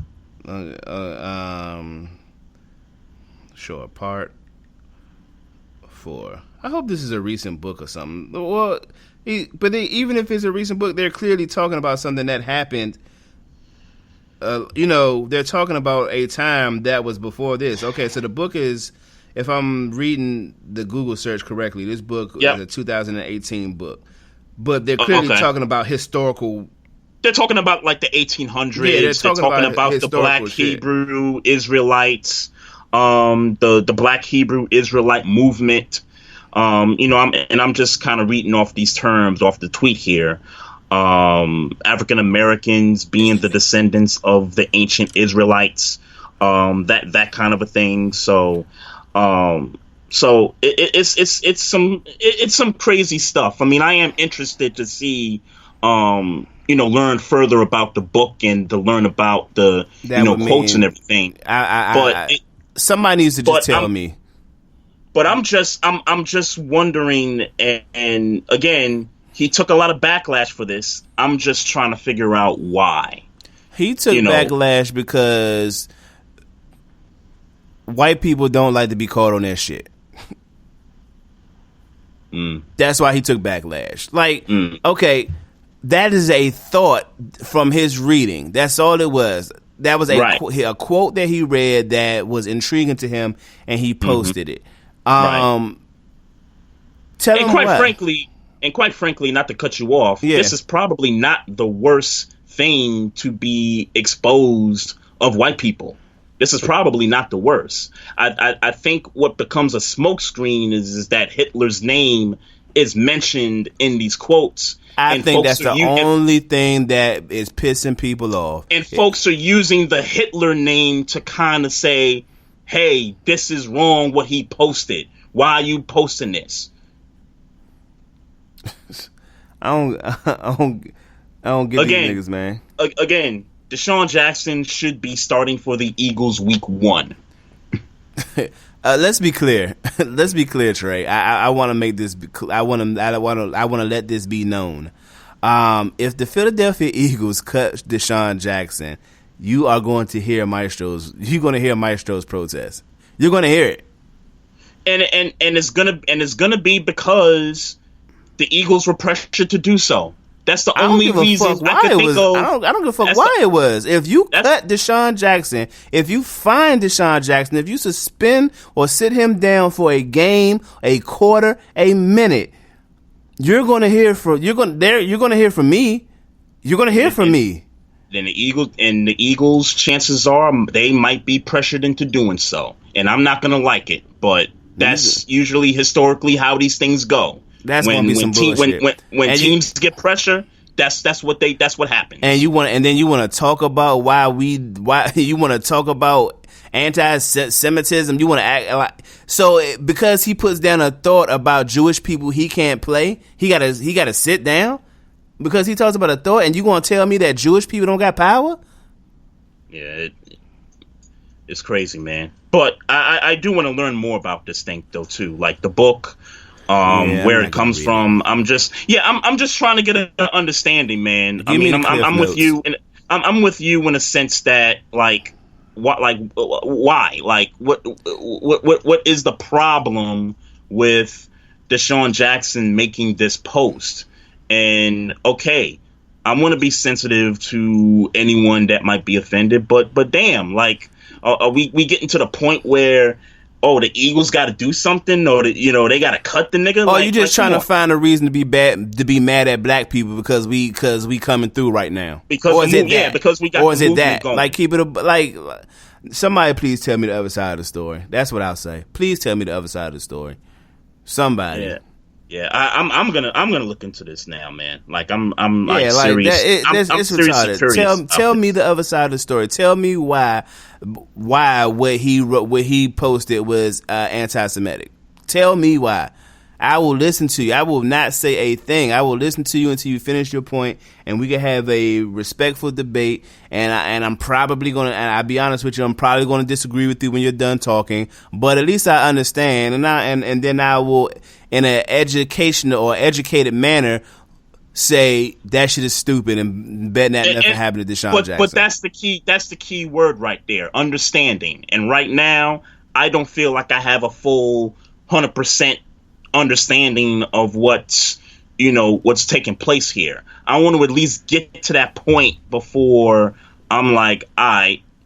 Sure, Part 4. I hope this is a recent book or something. Well, even if it's a recent book, they're clearly talking about something that happened. They're talking about a time that was before this. Okay, so the book is, if I'm reading the Google search correctly, this book is a 2018 book. But they're clearly talking about historical. They're talking about like the 1800s. Yeah, they're talking about the Black Hebrew Israelites, the Black Hebrew Israelite movement. I'm just kind of reading off these terms off the tweet here. African Americans being the descendants of the ancient Israelites, that kind of a thing. So it's some crazy stuff. I mean, I am interested to see, learn further about the book and to learn about the quotes and everything. Somebody needs to just tell me. But I'm just wondering, and again, he took a lot of backlash for this. I'm just trying to figure out why. He took backlash because white people don't like to be caught on their shit. That's why he took backlash. Okay, that is a thought from his reading. That's all it was. That was a quote that he read that was intriguing to him, and he posted it. Quite frankly, not to cut you off, this is probably not the worst thing to be exposed of white people. This is probably not the worst. I think what becomes a smokescreen is that Hitler's name is mentioned in these quotes. I think that's the only thing that is pissing people off. And folks are using the Hitler name to kind of say, hey, this is wrong what he posted. Why are you posting this? I don't get these niggas, man. Again, Deshaun Jackson should be starting for the Eagles week 1. Let's be clear. Let's be clear, Trey. I want to make this. I want to let this be known. If the Philadelphia Eagles cut Deshaun Jackson, you are going to hear Maestro's. You're going to hear Maestro's protest. You're going to hear it. And it's gonna be because the Eagles were pressured to do so. That's the only reason I can think of. I don't give a fuck why it was. If you cut Deshaun Jackson, if you fine Deshaun Jackson, if you suspend or sit him down for a game, a quarter, a minute, you're going to hear from me. You're going to hear from me. Then the Eagles, chances are they might be pressured into doing so, and I'm not going to like it, but that's usually historically how these things go. That's gonna be some bullshit. When teams get pressure, that's what happens. And you want to talk about why you want to talk about anti-Semitism. You want to act like so because he puts down a thought about Jewish people he can't play. He gotta sit down because he talks about a thought, and you gonna tell me that Jewish people don't got power? Yeah, it's crazy, man. But I do want to learn more about this thing though too, like the book. Where it comes from. I'm just trying to get an understanding, man. I'm with you, and I'm with you in a sense that why, what is the problem with Deshaun Jackson making this post? And okay, I want to be sensitive to anyone that might be offended, but damn, are we getting to the point where the Eagles got to do something, or they got to cut the nigga? Oh, you just trying to find a reason to be mad at black people because we coming through right now. Because we got. Or is it that? Going. Like keep it somebody please tell me the other side of the story. That's what I'll say. Please tell me the other side of the story. Somebody. Yeah. I'm gonna look into this now, man. I'm serious. It's retarded. Tell me the other side of the story. Tell me why what he posted was anti-Semitic. Tell me why. I will listen to you. I will not say a thing. I will listen to you until you finish your point, and we can have a respectful debate. And I'm probably gonna. And I'll be honest with you. I'm probably gonna disagree with you when you're done talking. But at least I understand, and then I will, in an educational or educated manner, say that shit is stupid and bet that nothing happened to Deshaun Jackson. But that's the key. That's the key word right there. Understanding. And right now, I don't feel like I have a full 100% understanding of what's taking place here. I want to at least get to that point before I'm like,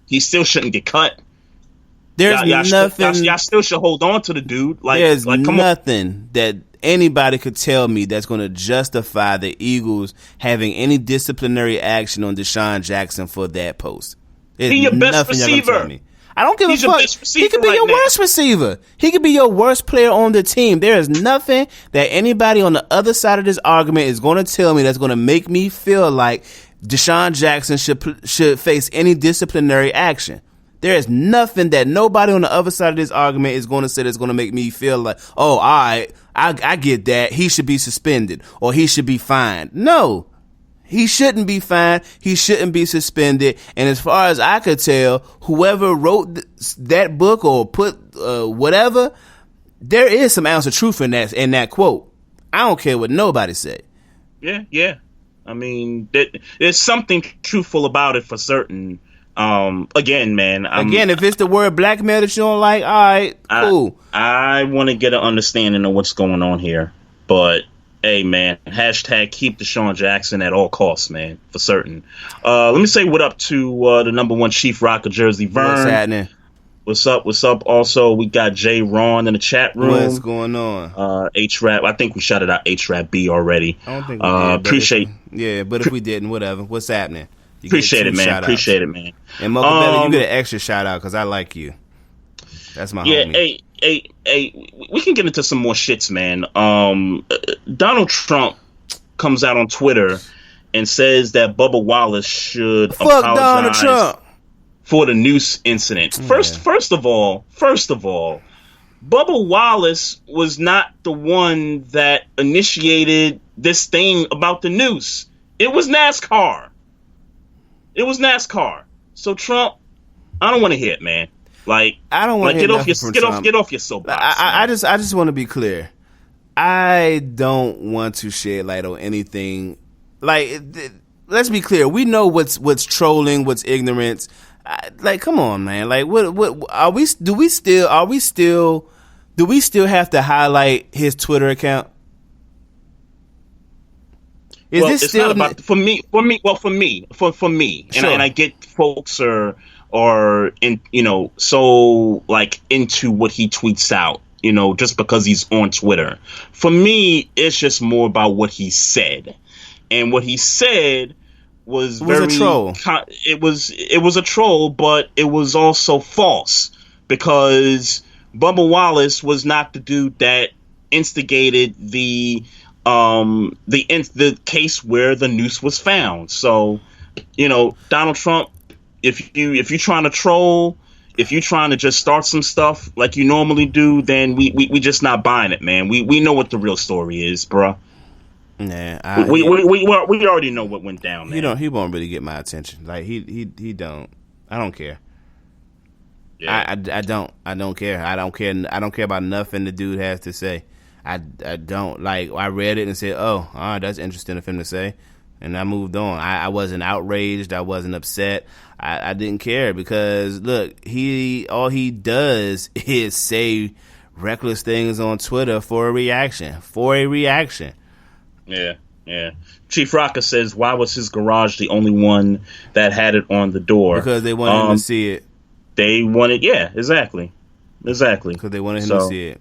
he still shouldn't get cut. There's nothing. Y'all still should hold on to the dude. There's nothing that anybody could tell me that's going to justify the Eagles having any disciplinary action on Deshaun Jackson for that post. He's your best receiver. I don't give a fuck. He could be your worst receiver. He could be your worst player on the team. There is nothing that anybody on the other side of this argument is going to tell me that's going to make me feel like Deshaun Jackson should face any disciplinary action. There is nothing that nobody on the other side of this argument is going to say that's going to make me feel like, all right, I get that. He should be suspended or he should be fined. No. He shouldn't be fined. He shouldn't be suspended. And as far as I could tell, whoever wrote that book or put whatever, there is some ounce of truth in that quote. I don't care what nobody say. Yeah. I mean, there's something truthful about it for certain. Again, man. If it's the word blackmail that you don't like, all right, cool. I want to get an understanding of what's going on here, but. Hey, man, hashtag keep Deshaun Jackson at all costs, man, for certain. Let me say what up to the number one Chief Rocker Jersey, Vern. What's happening? What's up? Also, we got Jay Ron in the chat room. What's going on? H-Rap, I think we shouted out H-Rap B already. I don't think we did. Appreciate. But if we didn't, whatever. What's happening? Appreciate it, man. Appreciate it, man. And Mocha Belly, you get an extra shout out because I like you. That's my homie. we can get into some more shits, man. Donald Trump comes out on Twitter and says that Bubba Wallace should apologize Donald Trump for the noose incident. First of all, Bubba Wallace was not the one that initiated this thing about the noose. It was NASCAR. So Trump, I don't want to hear it, man. Like, I don't want to get off your soapbox. I just want to be clear. I don't want to shed light on anything. Like, let's be clear. We know what's trolling, what's ignorance. Like, come on, man. Like, what are we? Do we still have to highlight his Twitter account? Is well, this it's still not about for me? Sure. And I get folks are in, so like into what he tweets out, just because he's on Twitter. For me, it's just more about what he said, and what he said was very a troll. It was a troll, but it was also false, because Bubba Wallace was not the dude that instigated the case where the noose was found. So, Donald Trump, if you're trying to troll, if you're trying to just start some stuff like you normally do, then we just not buying it, man. We know what the real story is, bruh. Nah, we already know what went down. He won't really get my attention. Like he don't. I don't care. Yeah. I don't care. I don't care about nothing the dude has to say. I don't. Like, I read it and said, oh, that's interesting of him to say, and I moved on. I wasn't outraged. I wasn't upset. I didn't care, because look, all he does is say reckless things on Twitter for a reaction. Yeah. Chief Rocka says, why was his garage the only one that had it on the door? Because they wanted him to see it. They wanted, exactly. Because they wanted him to see it.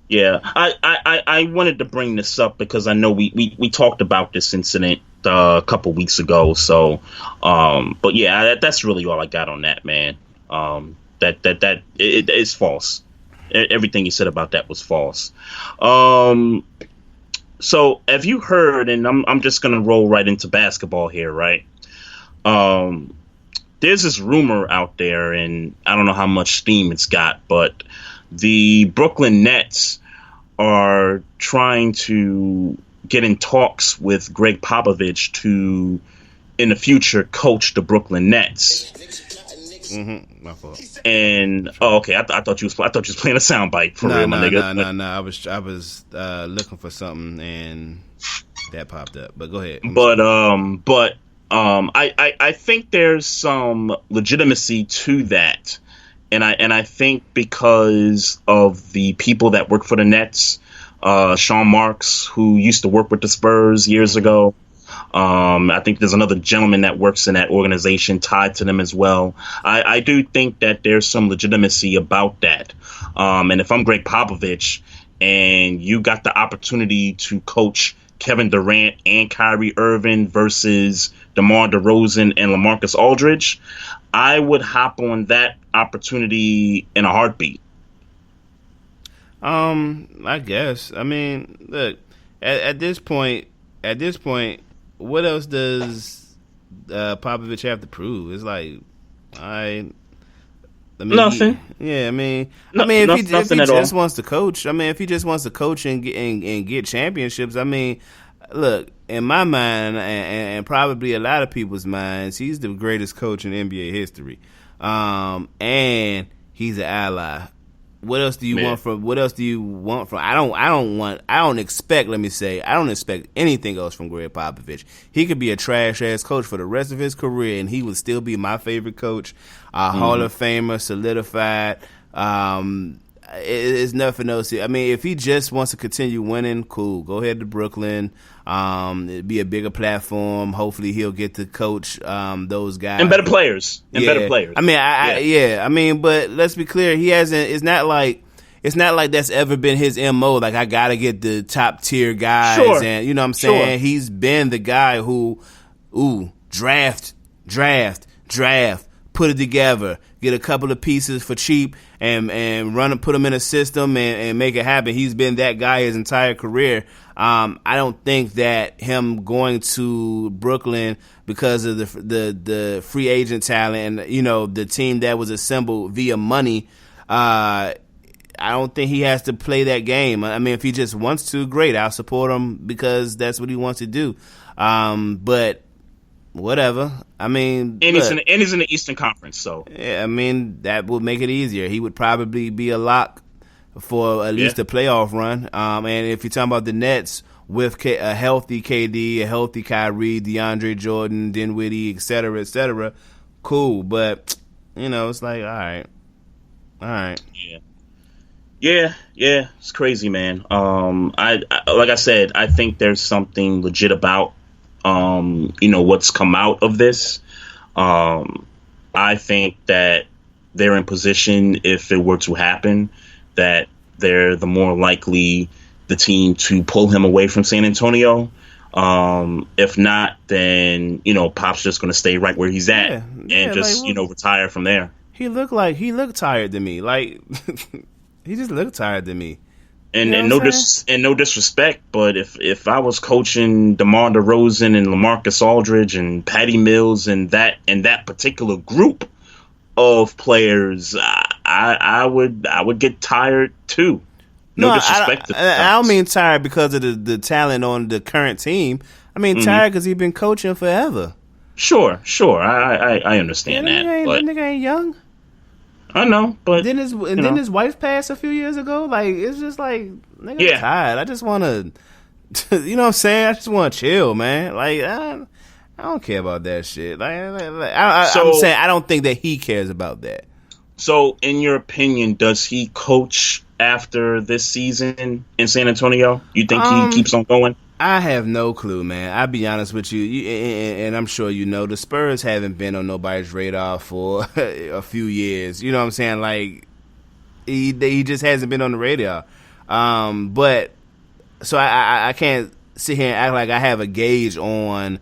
Yeah, I wanted to bring this up because I know we talked about this incident a couple weeks ago. So, but yeah, that's really all I got on that, man. That it is false. Everything you said about that was false. So have you heard? And I'm just gonna roll right into basketball here, right? There's this rumor out there, and I don't know how much steam it's got, but the Brooklyn Nets are trying to get in talks with Greg Popovich to, in the future, coach the Brooklyn Nets. Mm-hmm. My fault. And okay, I thought you was playing a soundbite for real, my nigga. No. I was looking for something and that popped up. But go ahead. I think there's some legitimacy to that. And I think because of the people that work for the Nets, Sean Marks, who used to work with the Spurs years ago. I think there's another gentleman that works in that organization tied to them as well. I do think that there's some legitimacy about that. And if I'm Greg Popovich and you got the opportunity to coach Kevin Durant and Kyrie Irving versus DeMar DeRozan and LaMarcus Aldridge, I would hop on that opportunity in a heartbeat. I guess. I mean, look, at this point, what else does Popovich have to prove? It's like, nothing. If he just wants to coach, if he just wants to coach and get championships, look, in my mind, and probably a lot of people's minds, he's the greatest coach in NBA history. And he's an ally. What else do you want from? I don't expect anything else from Greg Popovich. He could be a trash ass coach for the rest of his career, and he would still be my favorite coach, Hall of Famer, solidified. It's nothing else. If he just wants to continue winning, cool. Go ahead to Brooklyn. It'd be a bigger platform. Hopefully, he'll get to coach those guys and better players. Better players. But let's be clear. He hasn't. It's not like that's ever been his MO. Like, I gotta get the top tier guys, sure. And you know what I'm saying. Sure. He's been the guy who, draft, put it together, get a couple of pieces for cheap, and put them in a system and make it happen. He's been that guy his entire career. I don't think that him going to Brooklyn because of the free agent talent and the team that was assembled via money. I don't think he has to play that game. I mean, if he just wants to, great. I'll support him because that's what he wants to do. But whatever. I mean, and he's in the Eastern Conference, so yeah. I mean, that would make it easier. He would probably be a lock for at least a playoff run. And if you're talking about the Nets with a healthy KD, a healthy Kyrie, DeAndre Jordan, Dinwiddie, et cetera, cool. But it's like, all right. Yeah, it's crazy, man. I like I said, I think there's something legit about what's come out of this. I think that they're in position, if it were to happen, that they're the more likely the team to pull him away from San Antonio. If not, then Pop's just going to stay right where he's at and just retire from there. He looked tired to me. Like he just looked tired to me. And no disrespect, but if I was coaching DeMar DeRozan and LaMarcus Aldridge and Patty Mills and that particular group of players, I would get tired too. No disrespect. I don't mean tired because of the talent on the current team. I mean tired because he's been coaching forever. Sure. I understand that. But that nigga ain't young. I know, but then his wife passed a few years ago. Like, it's just like, nigga, I'm tired. I just want to, you know what I'm saying? I just want to chill, man. Like, I don't care about that shit. I'm saying I don't think that he cares about that. So, in your opinion, does he coach after this season in San Antonio? You think he keeps on going? I have no clue, man. I'll be honest with you, and I'm sure the Spurs haven't been on nobody's radar for a few years. You know what I'm saying? Like, he just hasn't been on the radar. But so I can't sit here and act like I have a gauge on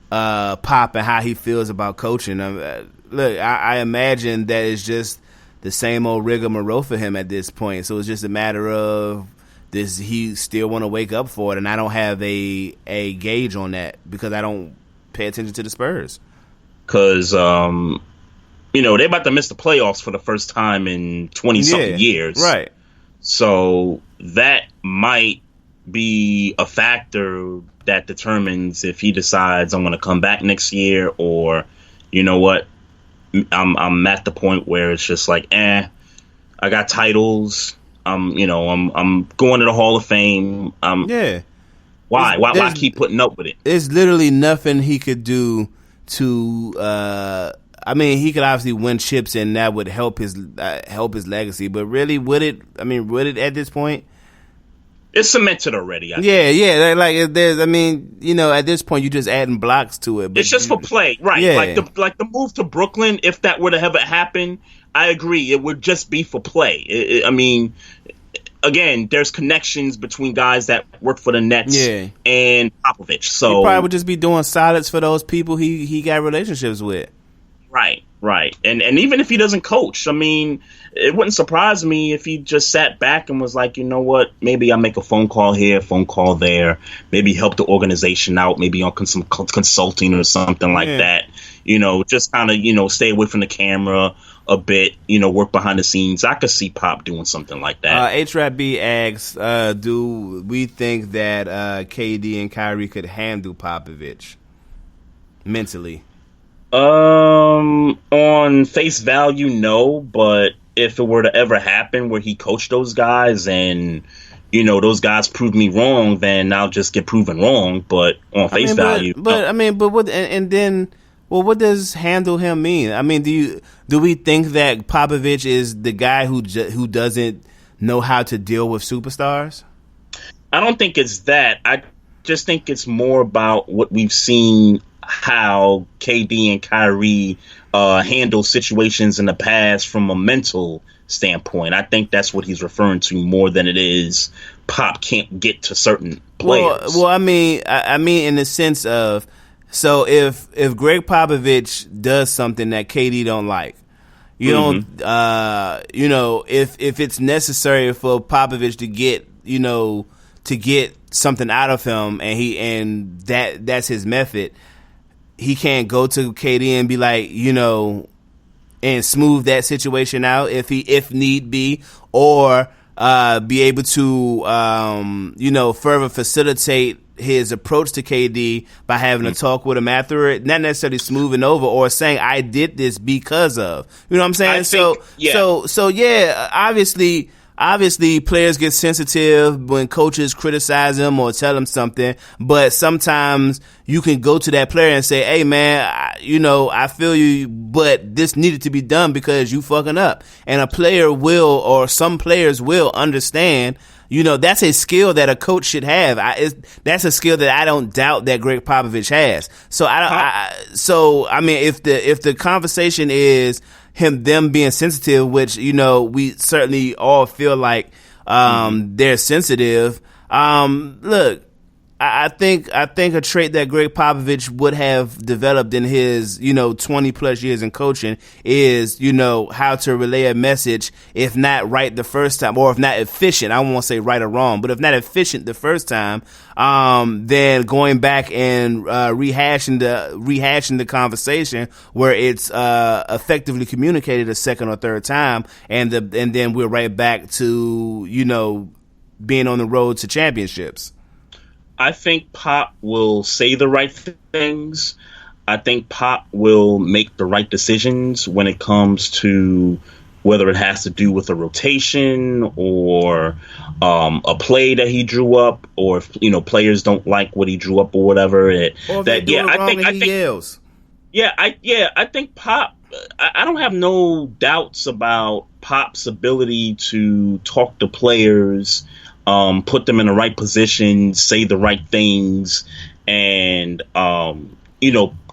Pop and how he feels about coaching. Look, I imagine that it's just the same old rigmarole for him at this point. So it's just a matter of, does he still want to wake up for it? And I don't have a gauge on that because I don't pay attention to the Spurs. Because, they're about to miss the playoffs for the first time in 20-something years. Right. So that might be a factor that determines if he decides I'm going to come back next year, or, you know what, I'm at the point where it's just like, I got titles. I'm going to the Hall of Fame. Why keep putting up with it? There's literally nothing he could do to. He could obviously win chips, and that would help his legacy. But really, would it? Would it at this point? It's cemented already. Like there's. At this point, you're just adding blocks to it. But it's just for play, right? Yeah. Like the move to Brooklyn. If that were to ever happen, I agree. It would just be for play. Again, there's connections between guys that work for the Nets and Popovich. So he probably would just be doing solids for those people he got relationships with. Right. And even if he doesn't coach, it wouldn't surprise me if he just sat back and was like, you know what, maybe I'll make a phone call here, phone call there, maybe help the organization out, maybe on some consulting or something like that. Just kind of, stay away from the camera a bit, work behind the scenes. I could see Pop doing something like that. HRAP asks, do we think that KD and Kyrie could handle Popovich mentally? On face value, no, but if it were to ever happen where he coached those guys and, those guys proved me wrong, then I'll just get proven wrong. But on face value, what does handle him mean? Do we think that Popovich is the guy who doesn't know how to deal with superstars? I don't think it's that. I just think it's more about what we've seen, how KD and Kyrie handle situations in the past from a mental standpoint. I think that's what he's referring to more than it is Pop can't get to certain players. Well, I mean in the sense of, So if Greg Popovich does something that KD don't like, you don't, if it's necessary for Popovich to get something out of him, and that's his method, he can't go to KD and be like, and smooth that situation out if need be, or be able to further facilitate his approach to KD by having a talk with him after it, not necessarily smoothing over or saying I did this because of, you know what I'm saying? So obviously players get sensitive when coaches criticize them or tell them something, but sometimes you can go to that player and say, hey man, I feel you, but this needed to be done because you fucking up. And a player will, or some players will understand. That's a skill that a coach should have. That's a skill that I don't doubt that Greg Popovich has. So if the conversation is them being sensitive, which we certainly all feel like they're sensitive. Look, I think a trait that Greg Popovich would have developed in his 20 plus years in coaching is how to relay a message, if not right the first time, or if not efficient. I won't say right or wrong, but if not efficient the first time, then going back and rehashing the conversation where it's effectively communicated a second or third time, and then we're right back to being on the road to championships. I think Pop will say the right things. I think Pop will make the right decisions when it comes to whether it has to do with a rotation or a play that he drew up, or if players don't like what he drew up or whatever. I think Pop. I don't have no doubts about Pop's ability to talk to players. Put them in the right position, say the right things, and,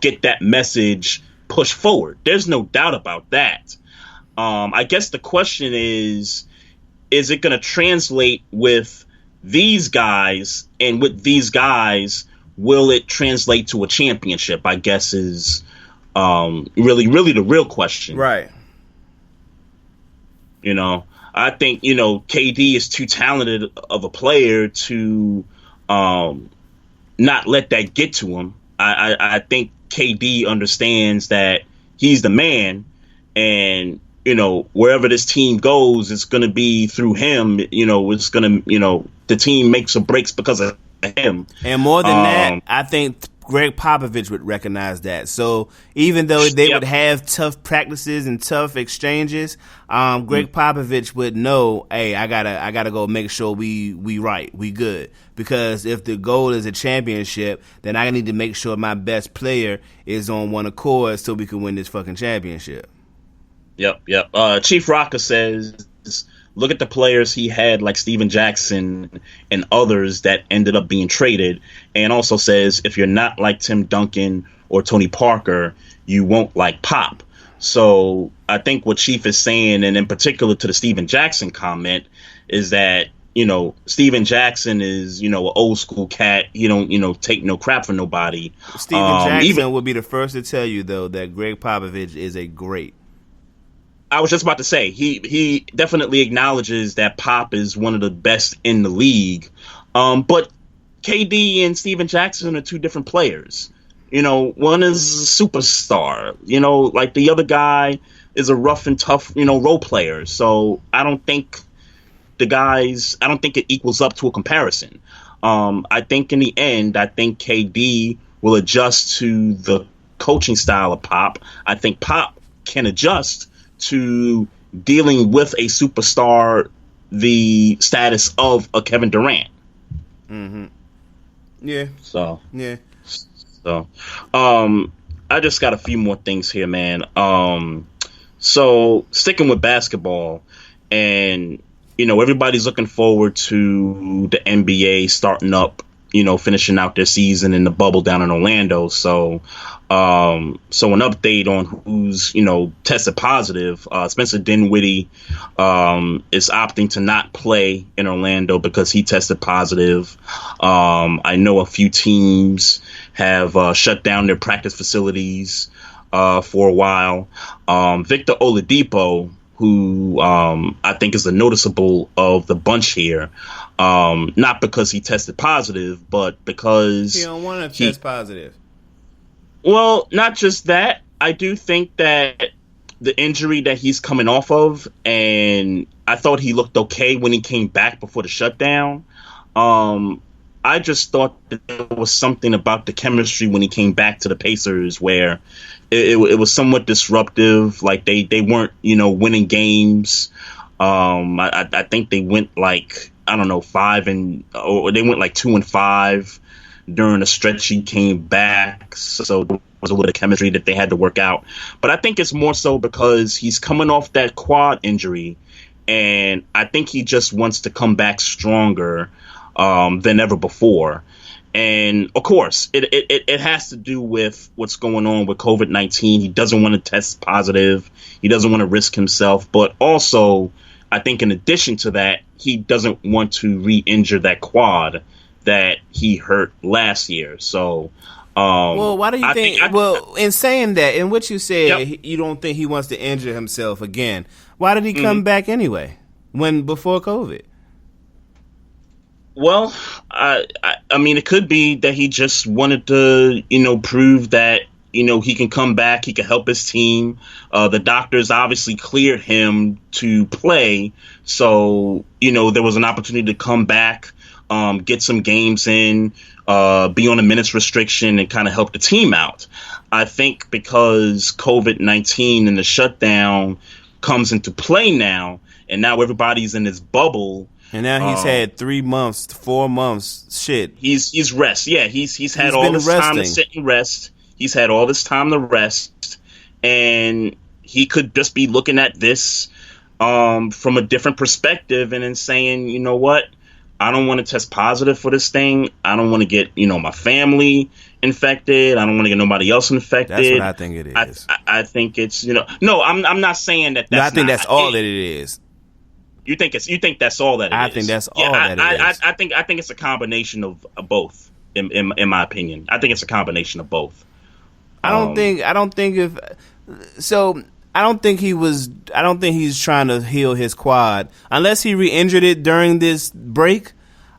get that message pushed forward. There's no doubt about that. I guess the question is it going to translate with these guys? And with these guys, will it translate to a championship? I guess is really the real question. Right. I think, KD is too talented of a player to not let that get to him. I think KD understands that he's the man, and, wherever this team goes, it's going to be through him. It's going to, the team makes or breaks because of him. And more than that, I think Greg Popovich would recognize that. So even though they would have tough practices and tough exchanges, Greg Popovich would know, hey, I gotta go make sure we good. Because if the goal is a championship, then I need to make sure my best player is on one accord so we can win this fucking championship. Yep. Chief Rocker says, look at the players he had, like Steven Jackson and others that ended up being traded, and also says, if you're not like Tim Duncan or Tony Parker, you won't like Pop. So I think what Chief is saying, and in particular to the Steven Jackson comment, is that, Steven Jackson is, an old school cat. He don't, take no crap from nobody. Steven Jackson would be the first to tell you, though, that Greg Popovich is a great. I was just about to say, he definitely acknowledges that Pop is one of the best in the league. But KD and Steven Jackson are two different players. One is a superstar, like the other guy is a rough and tough, role player. So I don't think it equals up to a comparison. I think in the end, KD will adjust to the coaching style of Pop. I think Pop can adjust to dealing with a superstar, the status of a Kevin Durant. Mm-hmm. Yeah. So. I just got a few more things here, man. So sticking with basketball, and everybody's looking forward to the NBA starting up finishing out their season in the bubble down in Orlando. So an update on who's, tested positive. Spencer Dinwiddie is opting to not play in Orlando because he tested positive. I know a few teams have shut down their practice facilities for a while. Victor Oladipo, who I think is the noticeable of the bunch here, not because he tested positive, but because he don't want to test positive. Well, not just that. I do think that the injury that he's coming off of, and I thought he looked okay when he came back before the shutdown. I just thought that there was something about the chemistry when he came back to the Pacers where it was somewhat disruptive. Like they weren't, winning games. I think they went like, I don't know, 2-5 during the stretch he came back. So there was a little chemistry that they had to work out. But I think it's more so because he's coming off that quad injury, and I think he just wants to come back stronger than ever before. And of course, it has to do with what's going on with COVID-19. He doesn't want to test positive. He doesn't want to risk himself. But also, I think in addition to that, he doesn't want to re-injure that quad that he hurt last year. So, well, why do you think? In saying that, in what you said, Yep. you don't think he wants to injure himself again. Why did he come back anyway? Before COVID? Well, I mean, it could be that he just wanted to, prove that, he can come back, he can help his team. The doctors obviously cleared him to play. So, there was an opportunity to come back, get some games in, be on a minutes restriction and kind of help the team out. I think because COVID-19 and the shutdown comes into play now, and now everybody's in this bubble. And now he's had 3 months, 4 months. Shit, he's rest. Yeah, he's had all this time to sit and rest. He's had all this time to rest, and he could just be looking at this from a different perspective and then saying, you know what, I don't want to test positive for this thing. I don't want to get my family infected. I don't want to get nobody else infected. That's what I think it is. I think it's no. I'm not saying that. I think that's all that it is. You think that's all that it is? I think that's all that it is. I think it's a combination of both. In my opinion, I think it's a combination of both. I don't think he's trying to heal his quad unless he re-injured it during this break.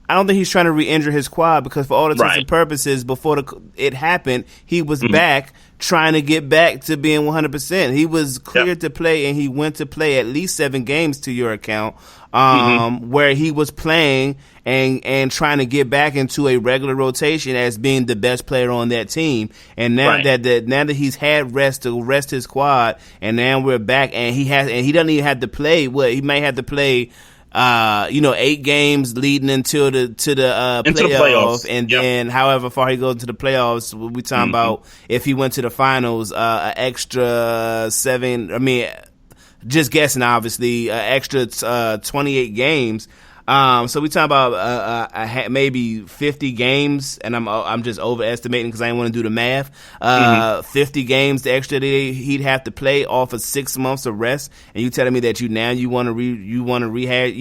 I don't think he's trying to re-injure his quad because for all intents and purposes, before it happened, he was back trying to get back to being 100%. He was cleared to play, and he went to play at least 7 games to your account, where he was playing and trying to get back into a regular rotation as being the best player on that team. And now that he's had rest to rest his quad, and now we're back, and he doesn't even have to play. He might have to play 8 games leading into the playoffs, and then however far he goes to the playoffs, we talking about if he went to the finals, an extra 7. I mean, just guessing, obviously, extra 28 games. So we talking about maybe 50 games, and I'm just overestimating because I didn't want to do the math. 50 games the extra that he'd have to play off of 6 months of rest, and you telling me that you want to rehab,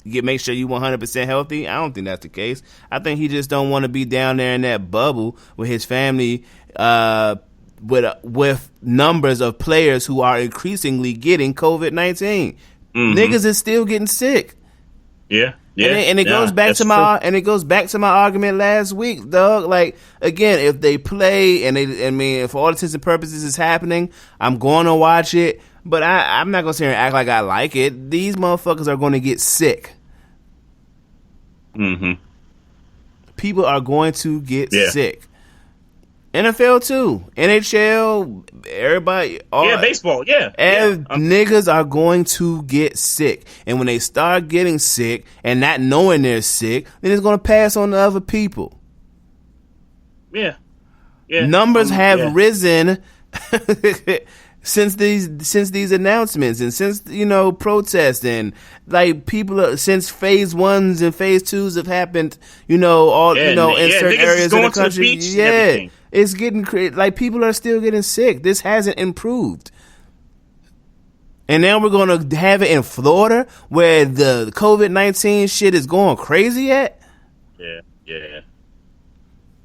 make sure you 100% healthy? I don't think that's the case. I think he just don't want to be down there in that bubble with his family, with numbers of players who are increasingly getting COVID-19. Niggas is still getting sick. Yeah. And it goes back to my argument last week, dog. Like, again, if they play and for all intents and purposes it's happening, I'm going to watch it. But I'm not going to sit here and act like I like it. These motherfuckers are going to get sick. People are going to get sick. NFL too. NHL, everybody. Baseball, niggas are going to get sick. And when they start getting sick and not knowing they're sick, then it's going to pass on to other people. Yeah. Numbers have risen. since these announcements and since protests and like since phase 1s and phase 2s have happened, in certain areas of the country. It's getting like people are still getting sick. This hasn't improved. And now we're going to have it in Florida where the COVID-19 shit is going crazy at? Yeah.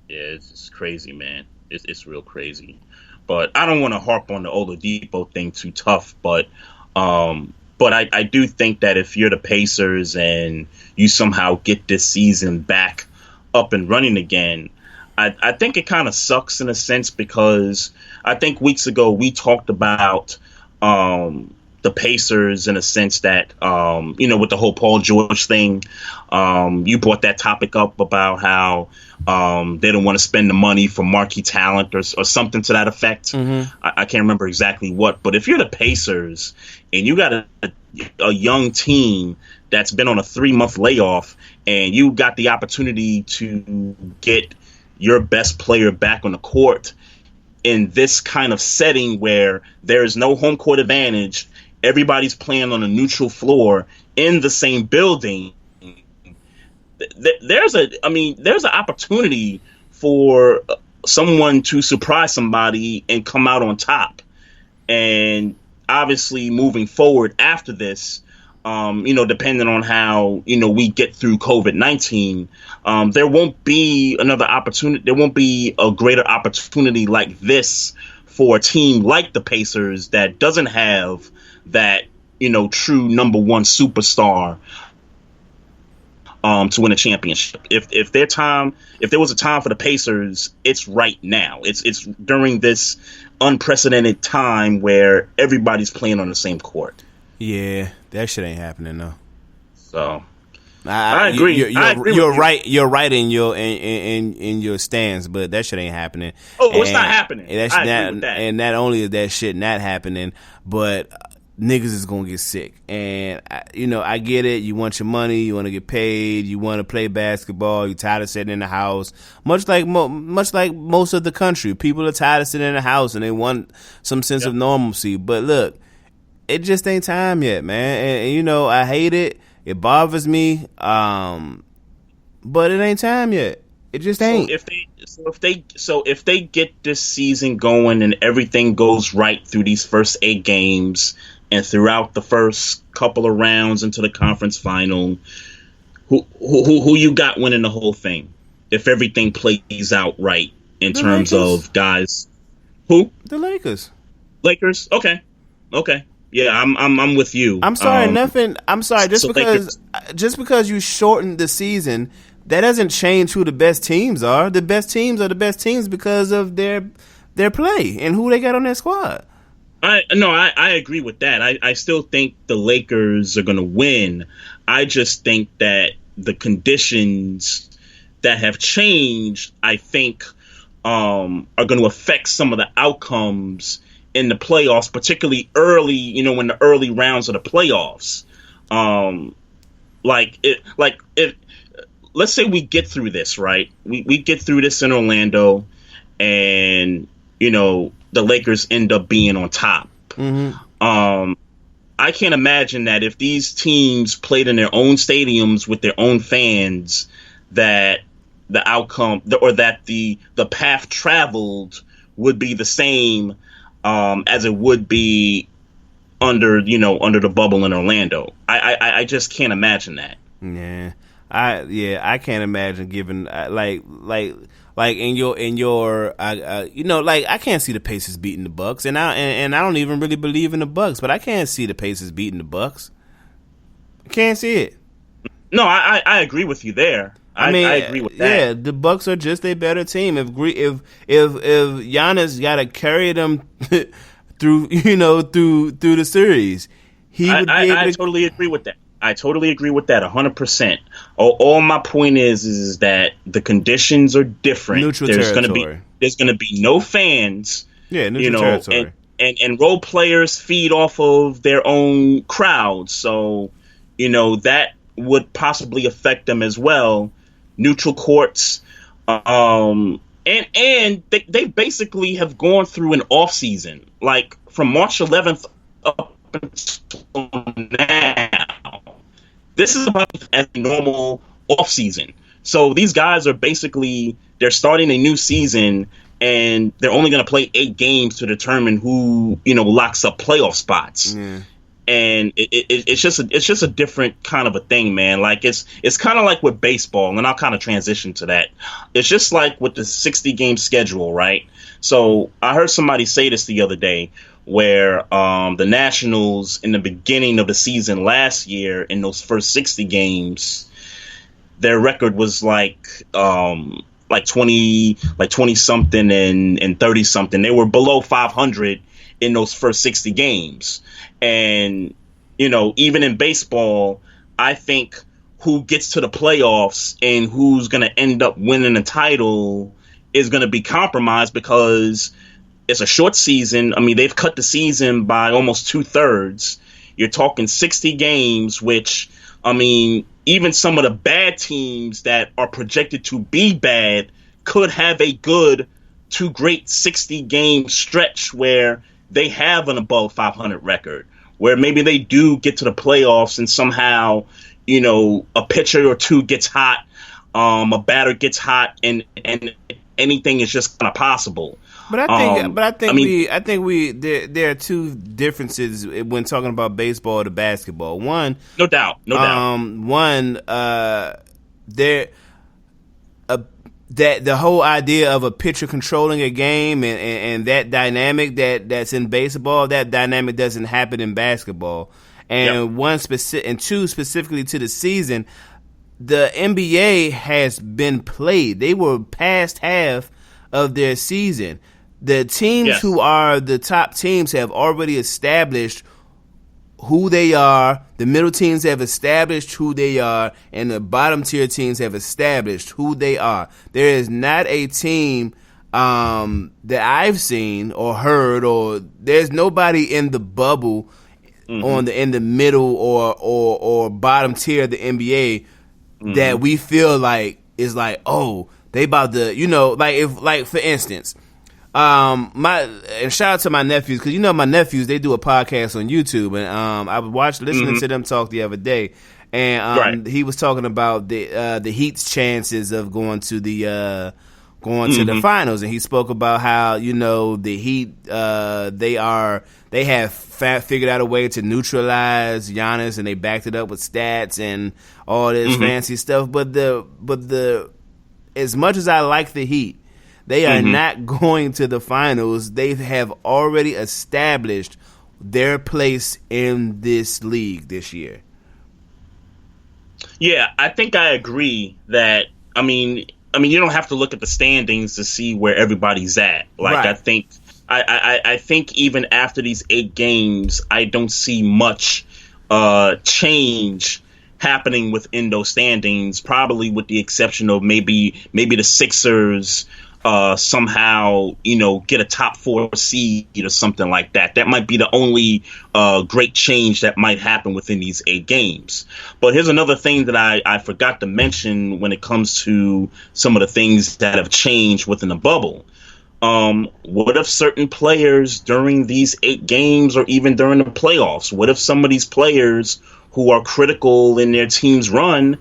It's crazy, man. It's real crazy. But I don't want to harp on the Oladipo thing too tough. But I do think that if you're the Pacers and you somehow get this season back up and running again, I think it kind of sucks in a sense because I think weeks ago we talked about the Pacers in a sense that, with the whole Paul George thing, you brought that topic up about how they don't want to spend the money for marquee talent or something to that effect. Mm-hmm. I can't remember exactly what, but if you're the Pacers and you got a young team that's been on a 3-month layoff and you got the opportunity to get your best player back on the court in this kind of setting where there is no home court advantage, everybody's playing on a neutral floor in the same building. There's an opportunity for someone to surprise somebody and come out on top. And obviously moving forward after this, depending on how, we get through COVID-19, there won't be another opportunity. There won't be a greater opportunity like this for a team like the Pacers that doesn't have that, true number one superstar to win a championship. If there was a time for the Pacers, it's right now. It's during this unprecedented time where everybody's playing on the same court. Yeah, that shit ain't happening though. So I agree. You're right. You're right in your stance, but that shit ain't happening. It's not happening. I agree with that. And not only is that shit not happening, but niggas is gonna get sick. And I get it. You want your money. You want to get paid. You want to play basketball. You're tired of sitting in the house. Much like most of the country, people are tired of sitting in the house and they want some sense of normalcy. But look, it just ain't time yet, man. And I hate it. It bothers me. But it ain't time yet. It just ain't. So if they get this season going and everything goes right through these first 8 games and throughout the first couple of rounds into the conference final, who you got winning the whole thing? If everything plays out right in terms of guys, who? The Lakers. Lakers. Okay. Yeah, I'm with you. I'm sorry, I'm sorry. Just because you shortened the season, that doesn't change who the best teams are. The best teams are the best teams because of their play and who they got on their squad. I agree with that. I still think the Lakers are going to win. I just think that the conditions that have changed, I think, are going to affect some of the outcomes in the playoffs, particularly early, in the early rounds of the playoffs. Let's say we get through this, right? We get through this in Orlando and, the Lakers end up being on top. Mm-hmm. I can't imagine that if these teams played in their own stadiums with their own fans, that the outcome or that the path traveled would be the same as it would be under the bubble in Orlando. I just can't imagine that. Yeah. I can't imagine giving like in your I can't see the Pacers beating the Bucks, and I don't even really believe in the Bucks, but I can't see the Pacers beating the Bucks. I can't see it. No, I agree with you there. I agree with that. Yeah, the Bucks are just a better team. If Giannis got to carry them through the series, he would. I totally agree with that. I totally agree with that 100%. All my point is that the conditions are different. Neutral there's territory. There's going to be no fans. Yeah, neutral territory. And role players feed off of their own crowds, so that would possibly affect them as well. Neutral courts, and they basically have gone through an off season. Like from March 11th up until now, this is about as a normal off season. So these guys are basically, they're starting a new season, and they're only going to play 8 games to determine who, locks up playoff spots. Yeah. And it's just a different kind of a thing, man. Like it's kind of like with baseball, and I'll kind of transition to that. It's just like with the 60-game schedule, right? So I heard somebody say this the other day, where the Nationals in the beginning of the season last year, in those first 60 games, their record was like 20 something and 30 something. They were below 500 in those first 60 games. And, even in baseball, I think who gets to the playoffs and who's going to end up winning the title is going to be compromised, because it's a short season. I mean, they've cut the season by almost 2/3. You're talking 60 games, which, I mean, even some of the bad teams that are projected to be bad could have a good to great 60-game stretch where they have an above 500 record, where maybe they do get to the playoffs and somehow, a pitcher or two gets hot, a batter gets hot, and anything is just kind of possible. But I think there are two differences when talking about baseball to basketball. One, no doubt. One, that the whole idea of a pitcher controlling a game and that dynamic that's in baseball, that dynamic doesn't happen in basketball. And two, specifically to the season, the NBA has been played. They were past half of their season. The teams who are the top teams have already established who they are. The middle teams have established who they are, and the bottom tier teams have established who they are. There is not a team that I've seen or heard, or there's nobody in the bubble in the middle or bottom tier of the NBA that we feel like is like, oh, they about to, for instance. And shout out to my nephews, because my nephews, they do a podcast on YouTube, and I was listening to them talk the other day, and he was talking about the Heat's chances of going to the the finals, and he spoke about how the Heat they have figured out a way to neutralize Giannis, and they backed it up with stats and all this fancy stuff. But the as much as I like the Heat, they are not going to the finals. They have already established their place in this league this year. Yeah, I think I agree that, I mean, you don't have to look at the standings to see where everybody's at. Like, right. I think even after these 8 games, I don't see much change happening within those standings, probably with the exception of maybe the Sixers somehow, get a top 4 seed or something like that. That might be the only great change that might happen within these 8 games. But here's another thing that I forgot to mention when it comes to some of the things that have changed within the bubble. What if certain players during these 8 games or even during the playoffs, what if some of these players who are critical in their team's run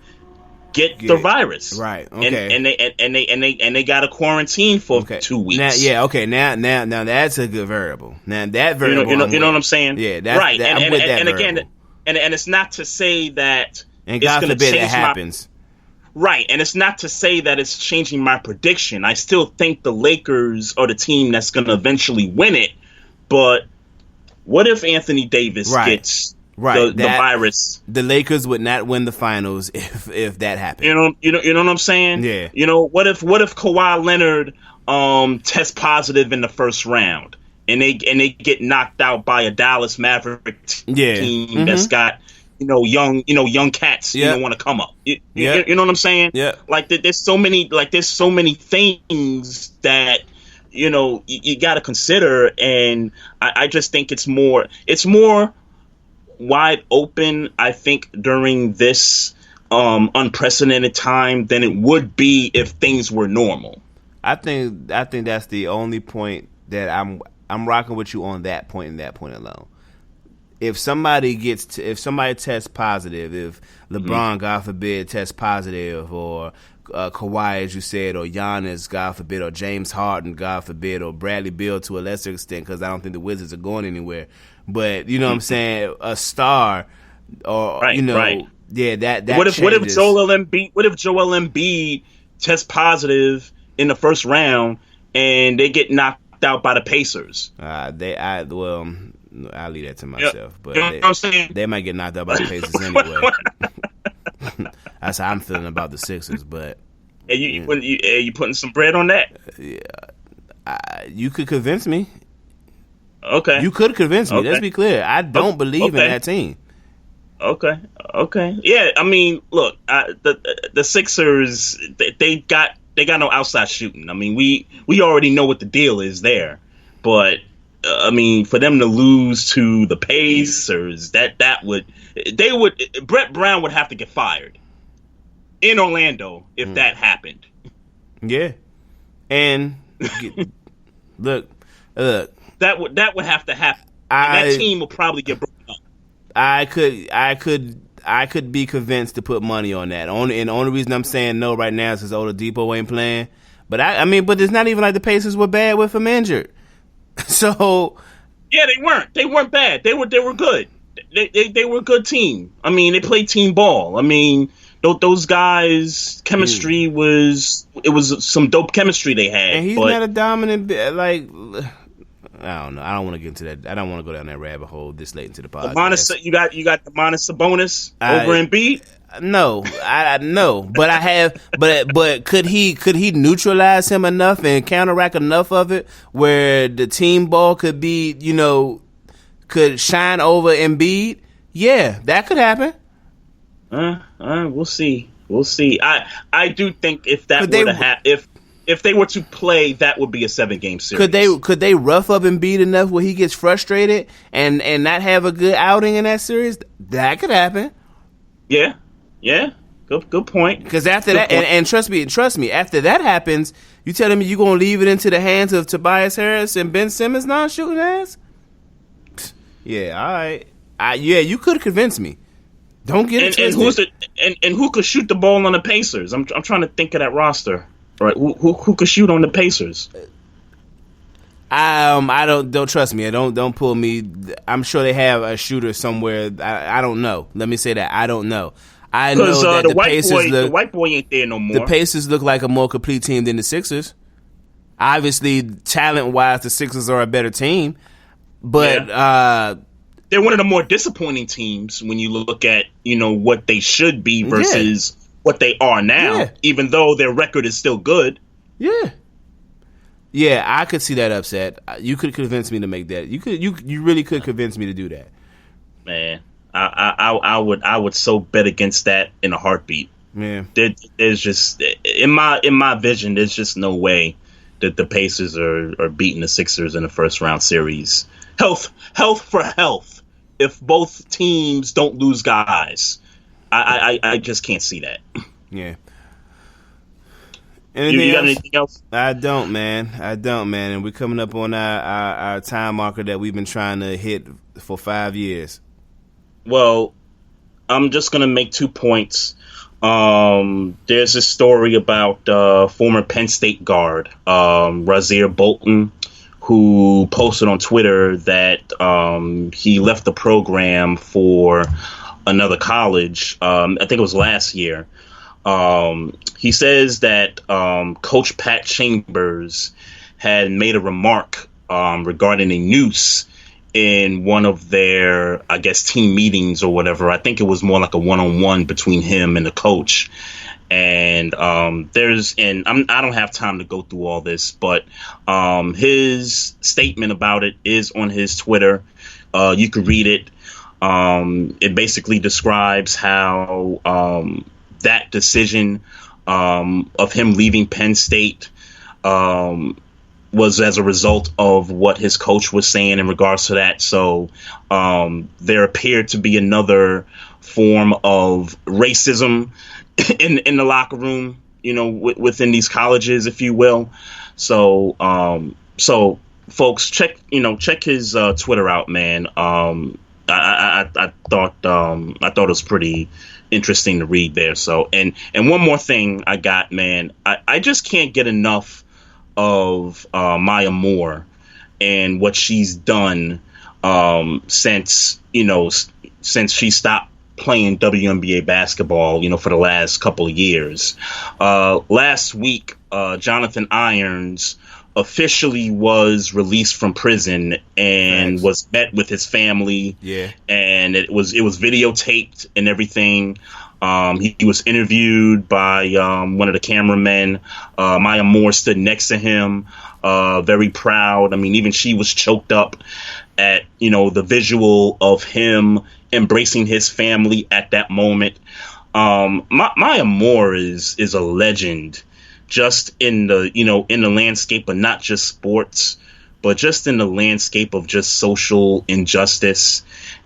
get the virus, right? Okay, and they got to quarantine for 2 weeks. Now that's a good variable. Now that variable, you know what I'm saying? Yeah, that's right. And again, it's not to say that and God forbid it happens. Right, and it's not to say that it's changing my prediction. I still think the Lakers are the team that's going to eventually win it. But what if Anthony Davis gets the virus? The Lakers would not win the finals if that happened. You know what I'm saying? Yeah. What if Kawhi Leonard tests positive in the first round and they get knocked out by a Dallas Maverick team that's got young cats want to come up. You know what I'm saying? Yeah. Like there's so many things that you got to consider, and I just think it's more wide open, I think, during this unprecedented time than it would be if things were normal. I think that's the only point that I'm rocking with you on that point and that point alone. If somebody tests positive, if LeBron, God forbid, tests positive, or Kawhi, as you said, or Giannis, God forbid, or James Harden, God forbid, or Bradley Beal to a lesser extent, because I don't think the Wizards are going anywhere. But you know what I'm saying, a star, or yeah, that what if changes. Joel Embiid tests positive in the first round and they get knocked out by the Pacers? I'll leave that to myself. But you know what I'm saying? They might get knocked out by the Pacers anyway. That's how I'm feeling about the Sixers. But you putting some bread on that? Yeah, you could convince me. Okay, you could convince me. Okay. Let's be clear. I don't believe in that team. Okay. Yeah, I mean, look, the Sixers, they got no outside shooting. I mean, we already know what the deal is there, but. I mean, for them to lose to the Pacers, Brett Brown would have to get fired in Orlando if that happened. Yeah, and look, that would have to happen. And that team will probably get broken up. I could be convinced to put money on that. And the only reason I'm saying no right now is because Oladipo ain't playing. But but it's not even like the Pacers were bad with him injured. So yeah, they weren't bad. They were good. They were a good team. I mean, they played team ball. I mean, those guys' chemistry was some dope chemistry they had. And he's not a dominant I don't know. I don't want to get into that. I don't want to go down that rabbit hole this late into the podcast. You got Domantas Sabonis over Embiid. No, I know, but I have, but could he neutralize him enough and counteract enough of it where the team ball could be, could shine over Embiid? Yeah, that could happen. We'll see. I do think if that were to happen, if they were to play, that would be a 7-game series. Could they rough up Embiid enough where he gets frustrated and not have a good outing in that series? That could happen. Yeah, good point. Because after that, and trust me, after that happens, you telling me you gonna leave it into the hands of Tobias Harris and Ben Simmons non-shooting ass? Yeah, all right. You could convince me. Don't get it twisted. And who could shoot the ball on the Pacers? I'm trying to think of that roster. Right, who could shoot on the Pacers? I don't trust me. Don't pull me. I'm sure they have a shooter somewhere. I don't know. Let me say that I don't know. I know that the white boy ain't there no more. The Pacers look like a more complete team than the Sixers. Obviously, talent-wise, the Sixers are a better team, but they're one of the more disappointing teams when you look at what they should be versus what they are now. Yeah. Even though their record is still good. Yeah, I could see that upset. You could convince me to make that. You really could convince me to do that. Man, I would so bet against that in a heartbeat. Yeah, there's just in my vision, there's just no way that the Pacers are beating the Sixers in the first round series. Health for health. If both teams don't lose guys, I just can't see that. Yeah. You got anything else? I don't, man. And we're coming up on our time marker that we've been trying to hit for 5 years. Well, I'm just going to make 2 points. There's a story about former Penn State guard, Rasir Bolton, who posted on Twitter that he left the program for another college. I think it was last year. He says that Coach Pat Chambers had made a remark regarding a noose in one of their, I guess, team meetings or whatever. I think it was more like a one-on-one between him and the coach. And I don't have time to go through all this, but his statement about it is on his Twitter. You can read it. It basically describes how that decision of him leaving Penn State was as a result of what his coach was saying in regards to that. So there appeared to be another form of racism in the locker room, within these colleges, if you will. So folks, check his Twitter out, man. I thought it was pretty interesting to read there. So, and one more thing I got, man. I just can't get enough of Maya Moore and what she's done since she stopped playing WNBA basketball, for the last couple of years. Last week, Jonathan Irons officially was released from prison and was met with his family. Yeah. And it was videotaped and everything. He was interviewed by one of the cameramen. Maya Moore stood next to him, very proud. I mean, even she was choked up at, the visual of him embracing his family at that moment. Maya Moore is a legend, just in the landscape of not just sports, but just in the landscape of just social injustice,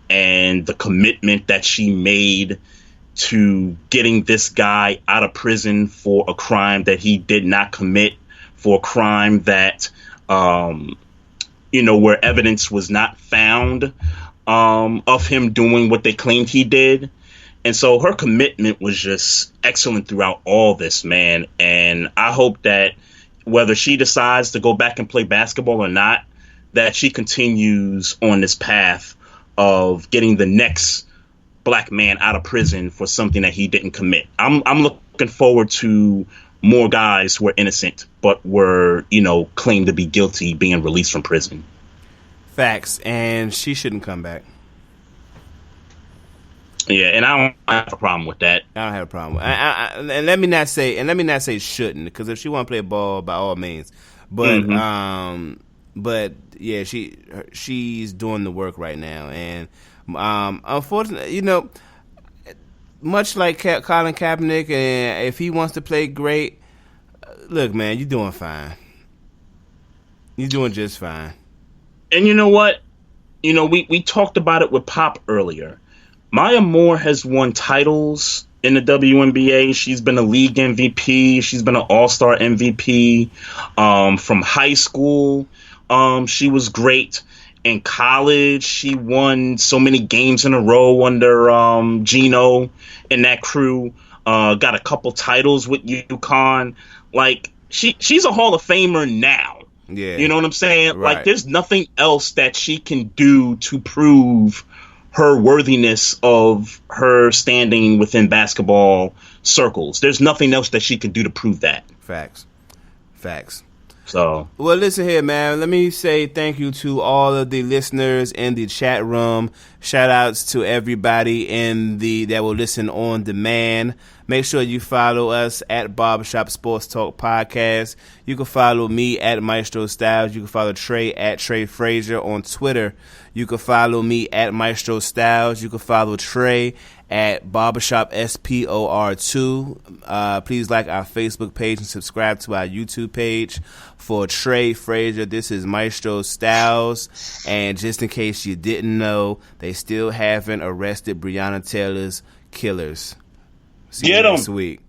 and the commitment that she made to getting this guy out of prison for a crime that he did not commit, for a crime that, where evidence was not found of him doing what they claimed he did. And so her commitment was just excellent throughout all this, man. And I hope that whether she decides to go back and play basketball or not, that she continues on this path of getting the next black man out of prison for something that he didn't commit. I'm looking forward to more guys who are innocent but were, claimed to be guilty being released from prison. Facts. And she shouldn't come back. Yeah, and I don't have a problem with that. I don't have a problem. And let me not say shouldn't, because if she want to play ball, by all means. But but yeah, she's doing the work right now, and unfortunately, much like Colin Kaepernick, and if he wants to play great, look, man, you're doing fine. You're doing just fine. And you know what? We talked about it with Pop earlier. Maya Moore has won titles in the WNBA. She's been a league MVP. She's been an all-star MVP. From high school, she was great. In college, she won so many games in a row under Gino and that crew. Got a couple titles with UConn. Like, she's a Hall of Famer now. Yeah. You know what I'm saying? Right. Like, there's nothing else that she can do to prove her worthiness of her standing within basketball circles. There's nothing else that she can do to prove that. Facts. So, well, listen here, man. Let me say thank you to all of the listeners in the chat room. Shout outs to everybody that will listen on demand. Make sure you follow us at Barbershop Sports Talk Podcast. You can follow me at Maestro Styles. You can follow Trey at Trey Frazier on Twitter. You can follow me at Maestro Styles. You can follow Trey at Barbershop SPOR2. Please like our Facebook page and subscribe to our YouTube page. For Trey Frazier, this is Maestro Styles. And just in case you didn't know, they still haven't arrested Breonna Taylor's killers. See you next week.